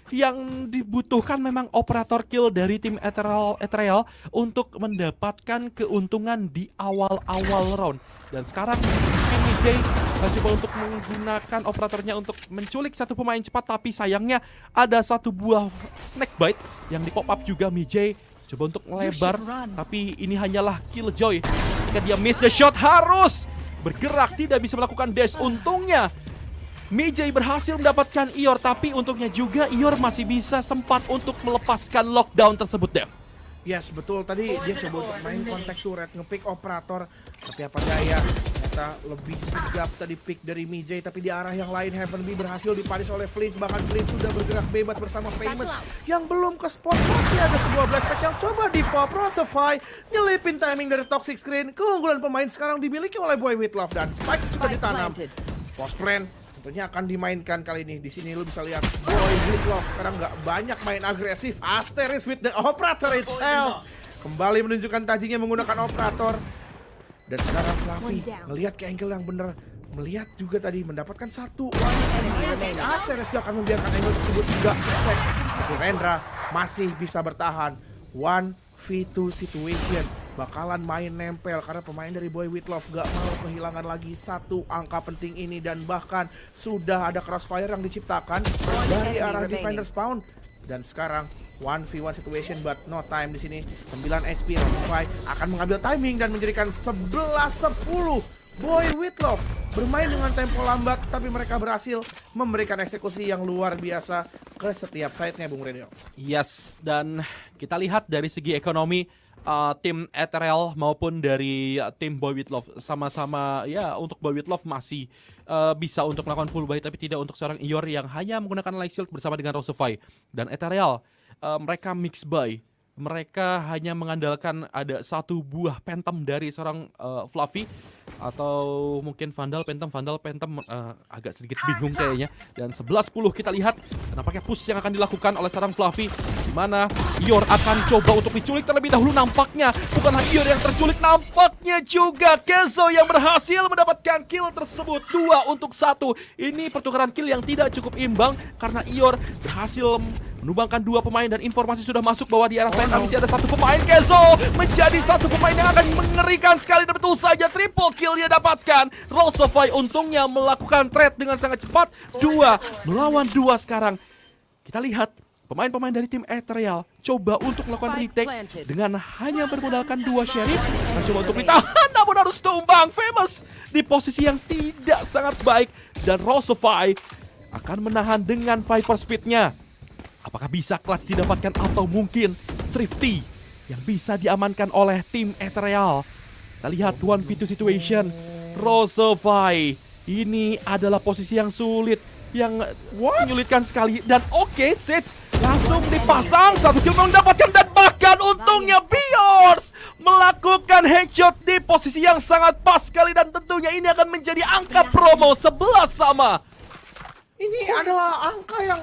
yang dibutuhkan, memang operator kill dari tim Ethereal untuk mendapatkan keuntungan di awal-awal round. Dan sekarang tim Mijay coba untuk menggunakan operatornya untuk menculik satu pemain cepat, tapi sayangnya ada satu buah snake bite yang di pop up juga. Mijay coba untuk melebar, tapi ini hanyalah Killjoy. Ketika dia miss the shot, harus bergerak, tidak bisa melakukan dash. Untungnya Mijay berhasil mendapatkan Ior, tapi untungnya juga Ior masih bisa sempat untuk melepaskan lockdown tersebut, Dev. Yes, betul. Tadi dia coba untuk main contact turret, nge-pick operator, tapi apa daya, ternyata lebih sigap tadi pick dari Mijay, tapi di arah yang lain Heavenly berhasil dipanis oleh Flinch. Bahkan Flinch sudah bergerak bebas bersama Famous yang belum ke spot. Masih ada sebuah blast pack yang coba di-pop. Rosefy nyelipin timing dari toxic screen. Keunggulan pemain sekarang dimiliki oleh Boy With Love, dan Spike sudah ditanam. Post brand tentunya akan dimainkan kali ini. Di sini lu bisa lihat Boy With Love sekarang nggak banyak main agresif. Asteris with the operator itself. Kembali menunjukkan tajinya menggunakan operator. Dan sekarang Fluffy ngelihat ke angle yang bener. Melihat juga tadi mendapatkan satu. Asteris gak akan membiarkan angle tersebut juga check. Tapi Rendra masih bisa bertahan. 1v2 situation. Bakalan main nempel karena pemain dari Boy With Love gak mau kehilangan lagi satu angka penting ini, dan bahkan sudah ada crossfire yang diciptakan dari arah defender spawn. Dan sekarang 1v1 situation but no time di sini. 9 HP, Rosefy akan mengambil timing dan menjadikan 11-10. Boy With Love bermain dengan tempo lambat, tapi mereka berhasil memberikan eksekusi yang luar biasa ke setiap side-nya, Bung Renio. Yes, dan kita lihat dari segi ekonomi, tim Ethereal maupun dari tim Boy With Love sama-sama ya, untuk Boy With Love masih bisa untuk melakukan full buy, tapi tidak untuk seorang Ior yang hanya menggunakan Light Shield bersama dengan Rosefy. Dan Ethereal mereka mix buy, mereka hanya mengandalkan ada satu buah Phantom dari seorang Fluffy, atau mungkin Vandal Phantom agak sedikit bingung kayaknya. Dan 11-10 kita lihat nampaknya push yang akan dilakukan oleh seorang Fluffy, di mana Ior akan coba untuk diculik terlebih dahulu. Nampaknya bukanlah Ior yang terculik, nampaknya juga Kezo yang berhasil mendapatkan kill tersebut. 2-1. Ini pertukaran kill yang tidak cukup imbang karena Ior berhasil menumbangkan dua pemain, dan informasi sudah masuk bahwa di arah sana masih ada satu pemain. Kezo menjadi satu pemain yang akan mengerikan sekali, dan betul saja triple kill dia dapatkan. Rosefy untungnya melakukan trade dengan sangat cepat. 2 melawan 2 sekarang. Kita lihat pemain-pemain dari tim Ethereal coba untuk melakukan retake dengan hanya bermodalkan 2 sheriff. Dan coba untuk ditahan, namun harus tumbang. Famous di posisi yang tidak sangat baik, dan Rosefy akan menahan dengan Viper Speed-nya. Apakah bisa clutch didapatkan, atau mungkin Thrifty yang bisa diamankan oleh tim Ethereal? Kita lihat 1v2 situation. Rosefy, ini adalah posisi yang sulit, yang menyulitkan sekali. Dan oke, Sage langsung dipasang, satu kill mendapatkan, dan bahkan untungnya Piors melakukan headshot di posisi yang sangat pas sekali. Dan tentunya ini akan menjadi angka promo 11-sama. Ini adalah angka yang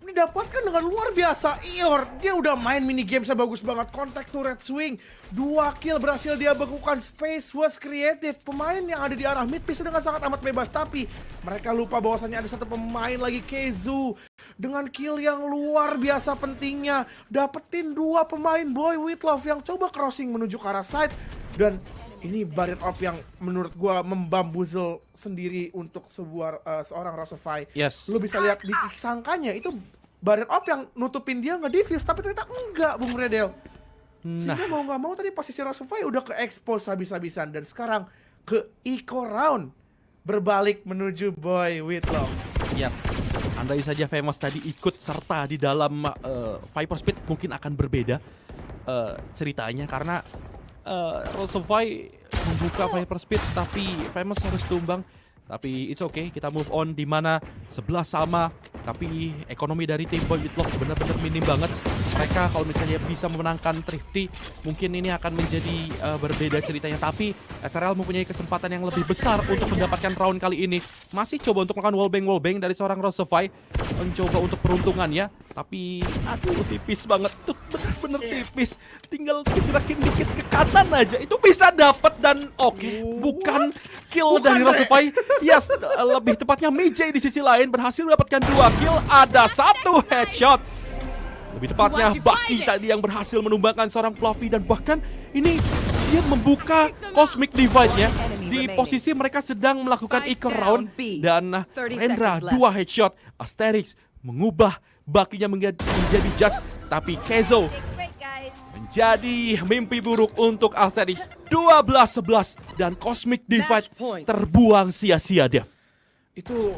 didapatkan dengan luar biasa. Ior, dia udah main mini gamesnya bagus banget. Contact turret swing, 2 kill berhasil dia bekukan. Space was created. Pemain yang ada di arah mid bisa dengan sangat amat bebas, tapi mereka lupa bahwasannya ada satu pemain lagi, Keizu, dengan kill yang luar biasa pentingnya. Dapetin 2 pemain Boy With Love yang coba crossing menuju ke arah side. Dan ini barrier op yang menurut gua membambuzel sendiri untuk seorang Rosefy. Yes. Lu bisa lihat di sangkanya itu barrier op yang nutupin dia nge-defuse, tapi ternyata enggak, Bung Redel. Sehingga mau nggak mau tadi posisi Rosefy udah ke-expose habis-habisan, dan sekarang ke eco round berbalik menuju Boy With Love. Yes. andai saja Famous tadi ikut serta di dalam Viper Speed mungkin akan berbeda ceritanya, karena Rosovai membuka Viper Speed tapi Famous harus tumbang. Tapi it's okay, kita move on, di mana 11 sama, tapi ekonomi dari tim Boy With Love benar-benar minim banget. Mereka kalau misalnya bisa memenangkan Thrifty, mungkin ini akan menjadi berbeda ceritanya. Tapi Ethereal mempunyai kesempatan yang lebih besar untuk mendapatkan round kali ini. Masih coba untuk melakukan wallbang dari seorang Rosovai, mencoba untuk peruntungannya. Tapi aduh, tipis banget tuh, bener-bener tipis. Tinggal gerakin dikit ke kanan aja, itu bisa dapat. Dan bukan kill dari Rosovai. Yes, lebih tepatnya Mijay di sisi lain berhasil mendapatkan 2 kill, ada 1 headshot. Lebih tepatnya Baki tadi yang berhasil menumbangkan seorang Fluffy, dan bahkan ini dia membuka Cosmic Divide-nya. Di posisi mereka sedang melakukan eco round, dan Rendra 2 headshot. Asterix mengubah Bakinya menjadi judge, tapi Kezo menjadi mimpi buruk untuk Asterix. 12-11 dan Cosmic Divide terbuang sia-sia, Dev. Itu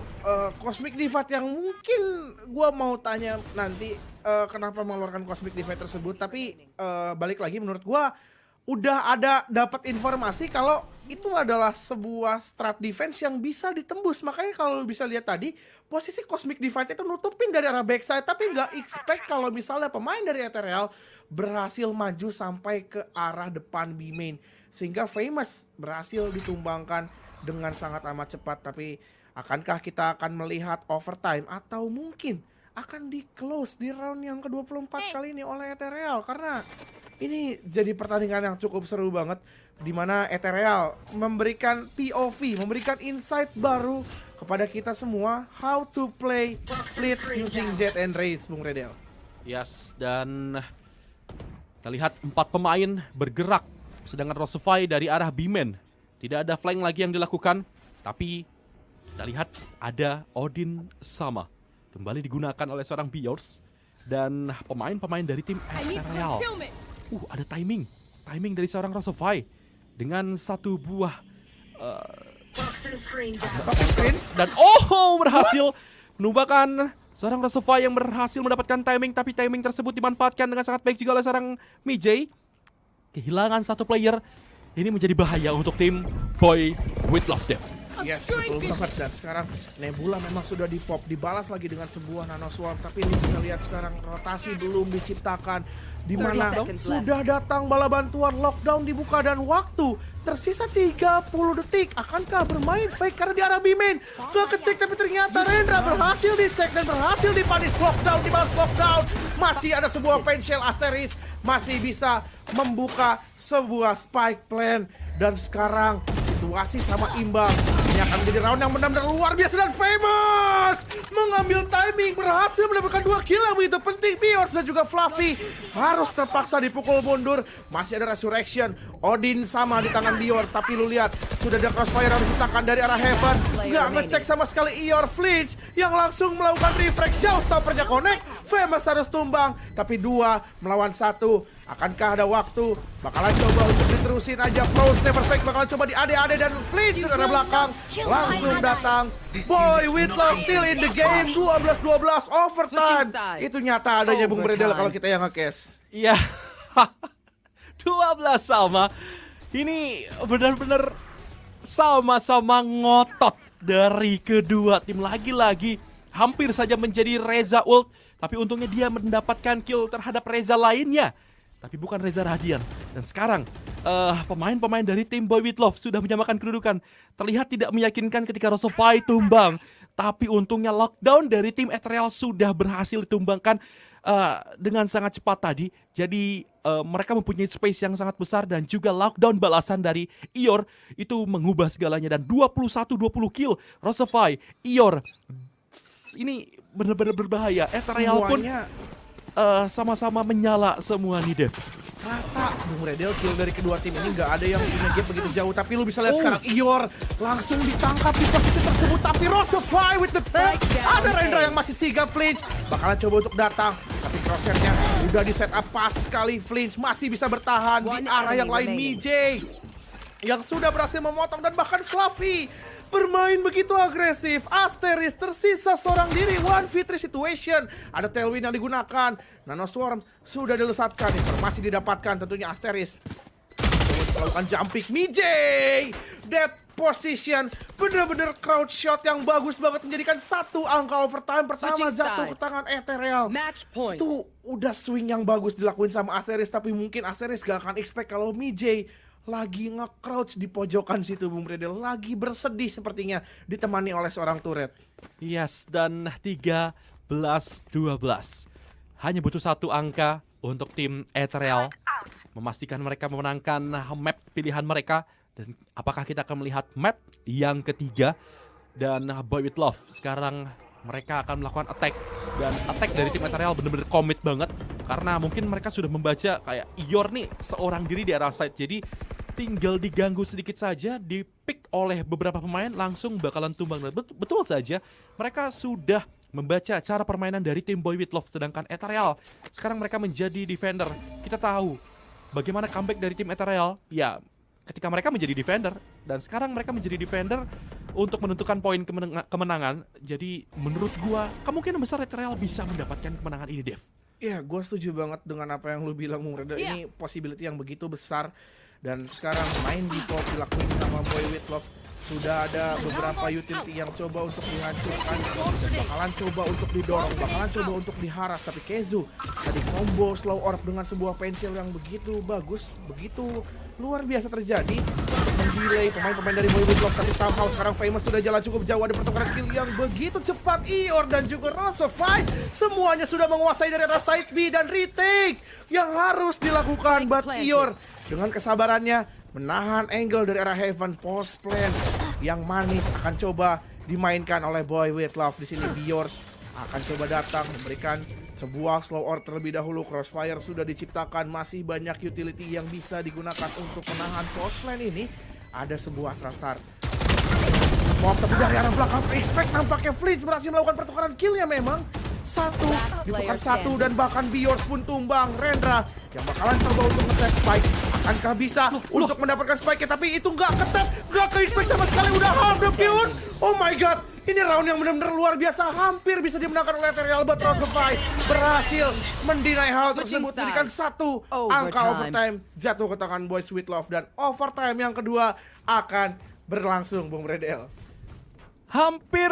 Cosmic Divide yang mungkin gua mau tanya nanti kenapa mengeluarkan Cosmic Divide tersebut, tapi balik lagi menurut gua udah ada dapat informasi kalau itu adalah sebuah strat defense yang bisa ditembus. Makanya kalau bisa lihat tadi, posisi Cosmic Divide itu nutupin dari arah backside, tapi nggak expect kalau misalnya pemain dari Ethereal berhasil maju sampai ke arah depan B main, sehingga Famous berhasil ditumbangkan dengan sangat amat cepat. Tapi akankah kita akan melihat overtime atau mungkin akan di close di round yang ke-24 kali ini oleh Ethereal? Karena ini jadi pertandingan yang cukup seru banget, di mana Ethereal memberikan POV, memberikan insight baru kepada kita semua how to play split using Jet and Raze, Bung Redel. Yes, dan kita lihat 4 pemain bergerak, sedangkan Rosovai dari arah B-main. Tidak ada flank lagi yang dilakukan, tapi kita lihat ada Odin sama kembali digunakan oleh seorang Biors, dan pemain-pemain dari tim Ethereal. Ada timing dari seorang Rosovai dengan satu buah dan berhasil menumbangkan seorang Rosovai yang berhasil mendapatkan timing, tapi timing tersebut dimanfaatkan dengan sangat baik juga oleh seorang Mijay. Kehilangan satu player, ini menjadi bahaya untuk tim Boy With Love, Dev. Yes, betul banget. Dan sekarang Nebula memang sudah di-pop, dibalas lagi dengan sebuah Nano Swarm. Tapi ini bisa lihat sekarang rotasi belum diciptakan, di mana sudah datang bala bantuan, lockdown dibuka, dan waktu tersisa 30 detik. Akankah bermain fake karena di arah B-main? Kecek, tapi ternyata Rendra berhasil dicek dan berhasil dipanis. Lockdown, dibalas lockdown. Masih ada sebuah penshell, Asteris masih bisa membuka sebuah spike plan. Dan sekarang situasi sama imbang. Ini akan menjadi round yang benar-benar luar biasa, dan Famous mengambil timing, berhasil mendapatkan 2 kill yang begitu penting. Biors dan juga Fluffy harus terpaksa dipukul mundur. Masih ada Resurrection, Odin sama di tangan Biors, tapi lu lihat sudah ada crossfire yang diciptakan dari arah Heaven. Nggak ngecek sama sekali Ior flinch yang langsung melakukan refresh. Showstoppernya connect, Famous harus tumbang, tapi 2 melawan 1. Akankah ada waktu? Bakalan coba untuk diterusin aja. Pros Never Fake bakalan coba di ade-ade, dan Flinch dari arah belakang langsung datang. Boy With Love still in the game. 12-12 overtime. Itu nyata adanya Bung Bredel kalau kita yang nge-case. Iya. 12 sama. Ini benar-benar sama-sama ngotot dari kedua tim. Lagi-lagi hampir saja menjadi Reza ult, tapi untungnya dia mendapatkan kill terhadap Reza lainnya, tapi bukan Reza Radian. Dan sekarang pemain-pemain dari tim Boy With Love sudah menyamakan kedudukan. Terlihat tidak meyakinkan ketika Rosovai tumbang, tapi untungnya lockdown dari tim Ethereal sudah berhasil ditumbangkan dengan sangat cepat tadi. Jadi mereka mempunyai space yang sangat besar, dan juga lockdown balasan dari Ior itu mengubah segalanya. Dan 21-20 kill Rosovai, Ior, ini benar-benar berbahaya. Ethereal pun sama-sama menyala semua nih, Dev. Rata, Bung Redel, kill dari kedua tim ini nggak ada yang punya gap begitu jauh. Tapi lu bisa lihat sekarang Ior langsung ditangkap di posisi tersebut. Tapi Rosovai with the tank. Ada Rendra yang masih sigap flinch. Bakalan coba untuk datang, tapi crosshairnya udah di set up pas sekali. Flinch masih bisa bertahan di arah yang lain. Mijay yang sudah berhasil memotong, dan bahkan Fluffy bermain begitu agresif. Asteris tersisa seorang diri, 1v3 situation. Ada Tailwind yang digunakan, Nanoswarm sudah dilesatkan, informasi didapatkan tentunya Asteris melakukan jumping. Mijay dead position, bener-bener crowd shot yang bagus banget menjadikan 1 angka overtime pertama jatuh ke tangan Ethereal. Itu udah swing yang bagus dilakuin sama Asteris, tapi mungkin Asteris gak akan expect kalau Mijay lagi nge-crouch di pojokan situ, Bung Redel, lagi bersedih sepertinya ditemani oleh seorang turret. Yes, dan 13-12. Hanya butuh 1 angka untuk tim Ethereal memastikan mereka memenangkan map pilihan mereka. Dan apakah kita akan melihat map yang ketiga? Dan Boy With Love sekarang mereka akan melakukan attack. Dan attack dari tim Ethereal bener-bener komit banget, karena mungkin mereka sudah membaca kayak Ior nih seorang diri di arah side. Jadi tinggal diganggu sedikit saja, di-pick oleh beberapa pemain, langsung bakalan tumbang. Dan betul saja, mereka sudah membaca cara permainan dari tim Boy With Love. Sedangkan Ethereal sekarang mereka menjadi defender. Kita tahu bagaimana comeback dari tim Ethereal, ya ketika mereka menjadi defender. Dan sekarang mereka menjadi defender untuk menentukan poin kemenangan. Jadi menurut gua, kemungkinan besar Ethereal bisa mendapatkan kemenangan ini, Dev. Ya, gue setuju banget dengan apa yang lu bilang, Bung Reda. Ini possibility yang begitu besar. Dan sekarang main default dilakuin sama Boy With Love. Sudah ada beberapa utility yang coba untuk dihancurkan, dan bakalan coba untuk didorong, bakalan coba untuk diharas. Tapi Kezu tadi combo slow orb dengan sebuah pensil yang begitu bagus, begitu luar biasa terjadi, mendelay pemain-pemain dari Boy With Love. Tapi somehow sekarang Famous sudah jalan cukup jauh, ada pertukaran kill yang begitu cepat. Ior dan juga Rosafy semuanya sudah menguasai dari arah side B, dan retake yang harus dilakukan. But Ior dengan kesabarannya menahan angle dari arah Heaven. Post plan yang manis akan coba dimainkan oleh Boy With Love. Di sini Biors akan coba datang memberikan sebuah slow orb terlebih dahulu. Crossfire sudah diciptakan, masih banyak utility yang bisa digunakan untuk menahan post plan ini. Ada sebuah Thrustar Mom, tapi dari arah belakang expect nampaknya Flinch berhasil melakukan pertukaran killnya. Memang satu ditukar satu, dan bahkan Biors pun tumbang. Rendra yang bakalan coba untuk nge-tap Spike. Akankah bisa untuk mendapatkan Spike-nya? Tapi itu nggak ketep, nggak ke-expect sama sekali. Udah half the Biors. Oh my god, ini round yang benar-benar luar biasa. Hampir bisa dimenangkan oleh Ethereal, but Rosafy berhasil mendinai hal tersebut. Jadikan 1 angka overtime jatuh ke tangan Boy With Love. Dan overtime yang kedua akan berlangsung, Bung Redel. Hampir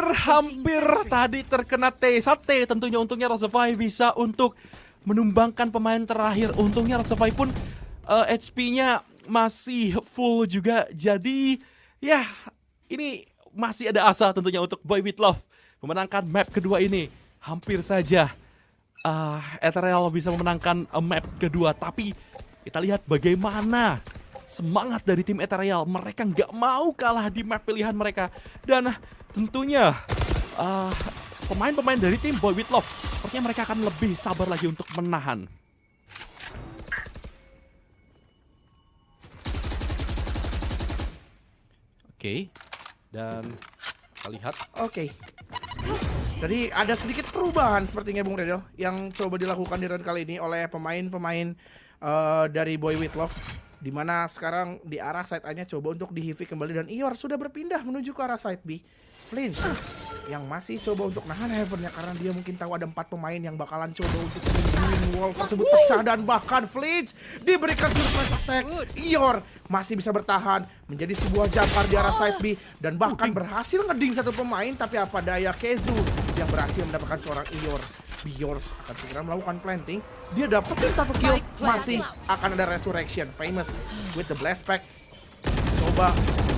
tadi terkena T1. Tentunya untungnya Rosafy bisa untuk menumbangkan pemain terakhir. Untungnya Rosafy pun HP-nya masih full juga. Jadi ya ini masih ada asa tentunya untuk Boy With Love memenangkan map kedua ini. Hampir saja Ethereal bisa memenangkan map kedua. Tapi kita lihat bagaimana semangat dari tim Ethereal. Mereka nggak mau kalah di map pilihan mereka. Dan tentunya pemain-pemain dari tim Boy With Love sepertinya mereka akan lebih sabar lagi untuk menahan. Oke, dan kita lihat. Oke. Jadi ada sedikit perubahan sepertinya, Bung Redel, yang coba dilakukan di round kali ini oleh pemain-pemain dari Boy With Love. Dimana sekarang di arah side A-nya coba untuk di-heavy kembali, dan Ior sudah berpindah menuju ke arah side B. Flinch yang masih coba untuk nahan Heaven-nya, karena dia mungkin tahu ada 4 pemain yang bakalan coba untuk melindungi wall tersebut pecah. Dan bahkan Flinch diberikan surprise attack. Ior masih bisa bertahan menjadi sebuah jumper di arah side B, dan bahkan berhasil ngeding 1 pemain. Tapi apa daya, Kezu yang berhasil mendapatkan seorang Ior. Biors akan segera melakukan planting. Dia dapetin 1 kill. Masih akan ada resurrection. Famous with the blast pack coba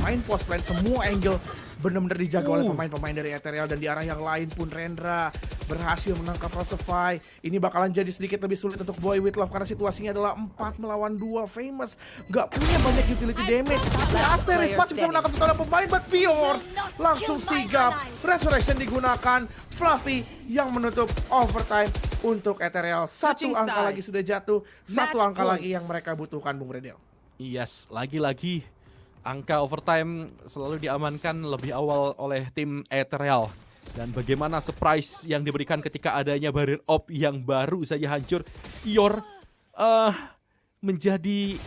main post plan, semua angle benar-benar dijaga oleh pemain-pemain dari Ethereal. Dan di arah yang lain pun Rendra berhasil menangkap Rosafy. Ini bakalan jadi sedikit lebih sulit untuk Boy With Love, karena situasinya adalah 4 melawan 2. Famous gak punya banyak utility damage. Asteris masih bisa menangkap setelah pemain, but Biors langsung sigap. Resurrection digunakan. Fluffy yang menutup overtime untuk Ethereal. 1 angka lagi sudah jatuh. 1 angka lagi yang mereka butuhkan, Bung Redel. Yes, lagi-lagi angka overtime selalu diamankan lebih awal oleh tim Ethereal. Dan bagaimana surprise yang diberikan ketika adanya barrier op yang baru saja hancur. Ior menjadi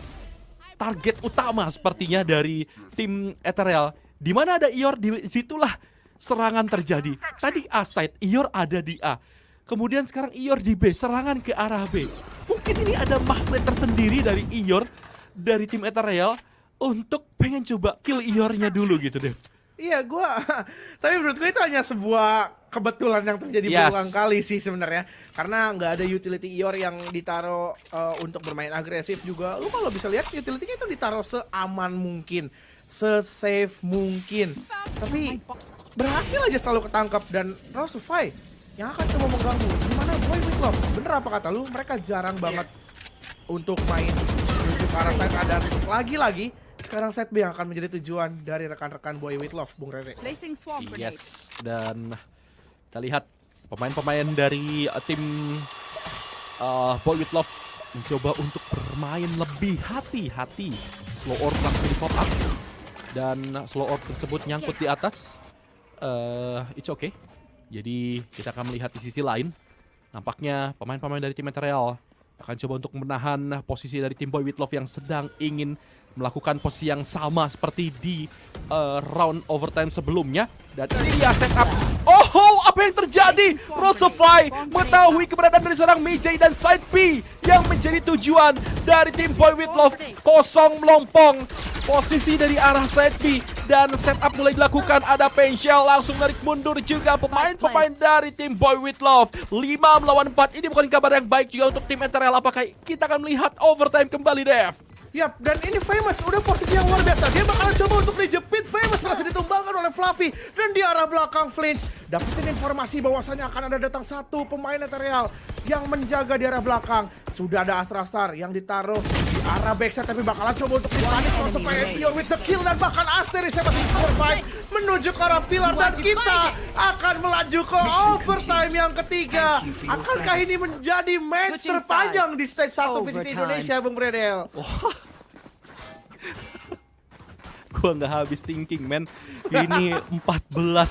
target utama sepertinya dari tim Ethereal. Di mana ada Ior, di situlah serangan terjadi. Tadi A side, Ior ada di A. Kemudian sekarang Ior di B, serangan ke arah B. Mungkin ini ada magnet tersendiri dari Ior, dari tim Ethereal, untuk pengen coba kill Iornya dulu gitu, Dev. Iya, tapi menurut gue itu hanya sebuah kebetulan yang terjadi berulang kali sih sebenarnya. Karena nggak ada utility Ior yang ditaruh untuk bermain agresif juga. Lu kalau bisa lihat utility-nya itu ditaruh seaman mungkin, se-safe mungkin. Tapi berhasil aja selalu ketangkap, dan Rosify yang akan coba mengganggu. Gimana Boy with Love? Bener apa kata lu? Mereka jarang banget untuk main menuju ke arah side, dan lagi-lagi sekarang set B yang akan menjadi tujuan dari rekan-rekan Boy with Love, Bung Rere. Yes, dan kita lihat pemain-pemain dari tim Boy with Love mencoba untuk bermain lebih hati-hati. Slow orb langsung di pop up, dan slow orb tersebut nyangkut di atas. It's okay. Jadi kita akan melihat di sisi lain. Nampaknya pemain-pemain dari tim Ethereal akan coba untuk menahan posisi dari tim Boy with Love yang sedang ingin melakukan posisi yang sama seperti di round overtime sebelumnya. Dan ini dia setup. Oh, apa yang terjadi? Rosify mengetahui keberadaan dari seorang Mijay dan side B yang menjadi tujuan dari tim Boy with Love. Kosong melompong posisi dari arah side B, dan setup mulai dilakukan. Ada Penshell langsung narik mundur juga pemain-pemain dari tim Boy with Love. 5 melawan 4, ini bukan kabar yang baik juga untuk tim Ethereal. Apakah kita akan melihat overtime kembali, Dev? Yap, dan ini Famous udah posisi yang luar biasa. Dia bakalan coba untuk dijepit. Famous berhasil ditumbangkan oleh Fluffy, dan di arah belakang Flinch dapetin informasi bahwasannya akan ada datang satu pemain Ethereal yang menjaga di arah belakang. Sudah ada Astra Star yang ditaruh di arah backside, tapi bakalan coba untuk dipanis supaya Pure with the kill, dan bahkan Asteris yang masih survive menuju ke arah pilar, dan kita akan melaju ke overtime yang ketiga. Akankah ini menjadi match terpanjang di stage 1 Visit Indonesia, Bung Bredel? Gua nggak habis thinking, man. Ini 14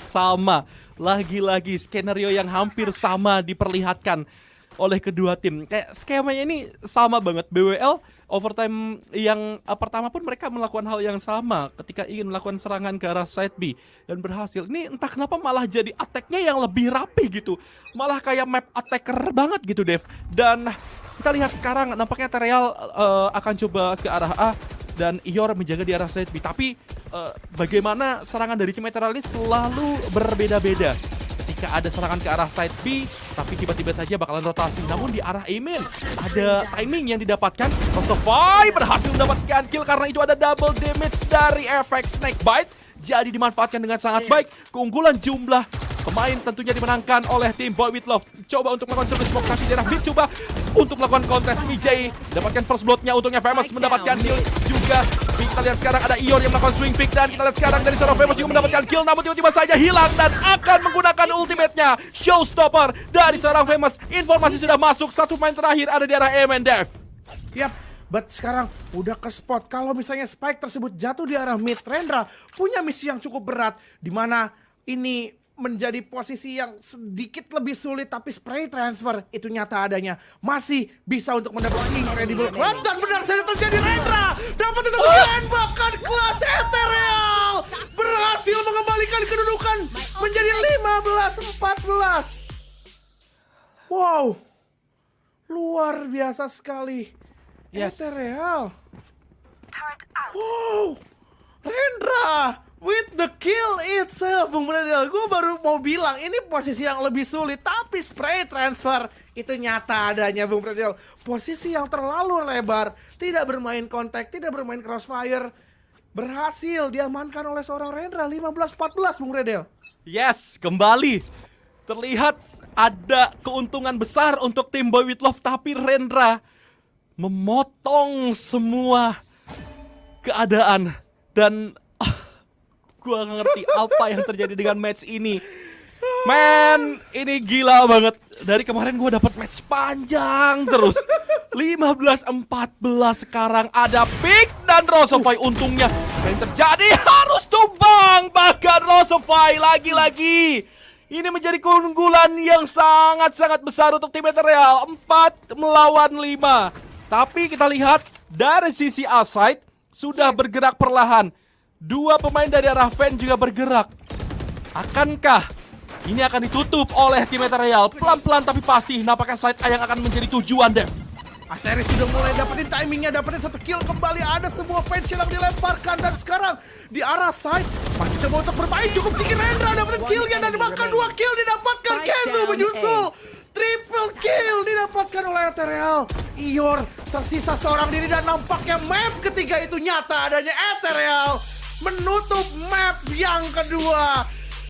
sama. Lagi-lagi skenario yang hampir sama diperlihatkan oleh kedua tim. Kayak skemanya ini sama banget. BWL overtime yang pertama pun mereka melakukan hal yang sama ketika ingin melakukan serangan ke arah side B, dan berhasil. Ini entah kenapa malah jadi attack-nya yang lebih rapi gitu. Malah kayak map attacker banget gitu, Dev. Dan kita lihat sekarang nampaknya Ethereal akan coba ke arah A, dan Ior menjaga di arah side B. Tapi bagaimana serangan dari tim Ethereal ini selalu berbeda-beda. Ketika ada serangan ke arah side B, tapi tiba-tiba saja bakalan rotasi. Namun di arah A main ada timing yang didapatkan. Rosify berhasil mendapatkan kill karena itu ada double damage dari efek Snakebite. Jadi dimanfaatkan dengan sangat baik. Keunggulan jumlah pemain tentunya dimenangkan oleh tim Boy with Love. Coba untuk melakukan service smoke, tapi daerah mid coba untuk melakukan contest. Mijay mendapatkan first blood-nya, untungnya Famous mendapatkan kill juga. Kita lihat sekarang ada Ior yang melakukan swing pick, dan kita lihat sekarang dari seorang Famous juga mendapatkan kill, namun tiba-tiba saja hilang dan akan menggunakan ultimate-nya. Showstopper dari seorang Famous. Informasi sudah masuk, satu main terakhir ada di arah M and Dev. Yap, but sekarang udah ke spot. Kalau misalnya spike tersebut jatuh di arah mid, Rendra punya misi yang cukup berat, di mana ini menjadi posisi yang sedikit lebih sulit, tapi spray transfer itu nyata adanya. Masih bisa untuk mendapatkan incredible clutch, dan benar saja terjadi. Rendra dapat itu bahkan clutch Ethereal berhasil mengembalikan kedudukan menjadi 15-14. Wow, luar biasa sekali. Yes. Ethereal. Wow, Rendra with the kill itself, Bung Bredel. Gue baru mau bilang ini posisi yang lebih sulit, tapi spray transfer itu nyata adanya, Bung Bredel. Posisi yang terlalu lebar, tidak bermain kontak, tidak bermain crossfire, berhasil diamankan oleh seorang Rendra. 15-14, Bung Bredel. Yes, kembali terlihat ada keuntungan besar untuk tim Boy with Love, tapi Rendra memotong semua keadaan, dan gua nggak ngerti apa yang terjadi dengan match ini. Man, ini gila banget. Dari kemarin gua dapat match panjang terus. 15-14 sekarang ada pick, dan Rosify untungnya yang terjadi harus tumbang. Bahkan Rosify lagi-lagi. Ini menjadi keunggulan yang sangat-sangat besar untuk tim Ethereal. 4 melawan 5. Tapi kita lihat dari sisi A side, sudah bergerak perlahan. Dua pemain dari arah Ven juga bergerak. Akankah ini akan ditutup oleh tim Ethereal? Pelan-pelan tapi pasti, nampaknya side A yang akan menjadi tujuan, Dev. Asteris sudah mulai dapetin timingnya, dapetin satu kill kembali. Ada sebuah pensil yang dilemparkan dan sekarang di arah side masih coba untuk bermain. Cukup Ciki Rendra dapetin killnya dan bahkan 2 kill didapatkan. Kenzo menyusul. Triple kill didapatkan oleh Ethereal. Ior tersisa seorang diri dan nampaknya map ketiga itu nyata adanya Ethereal menutup map yang kedua.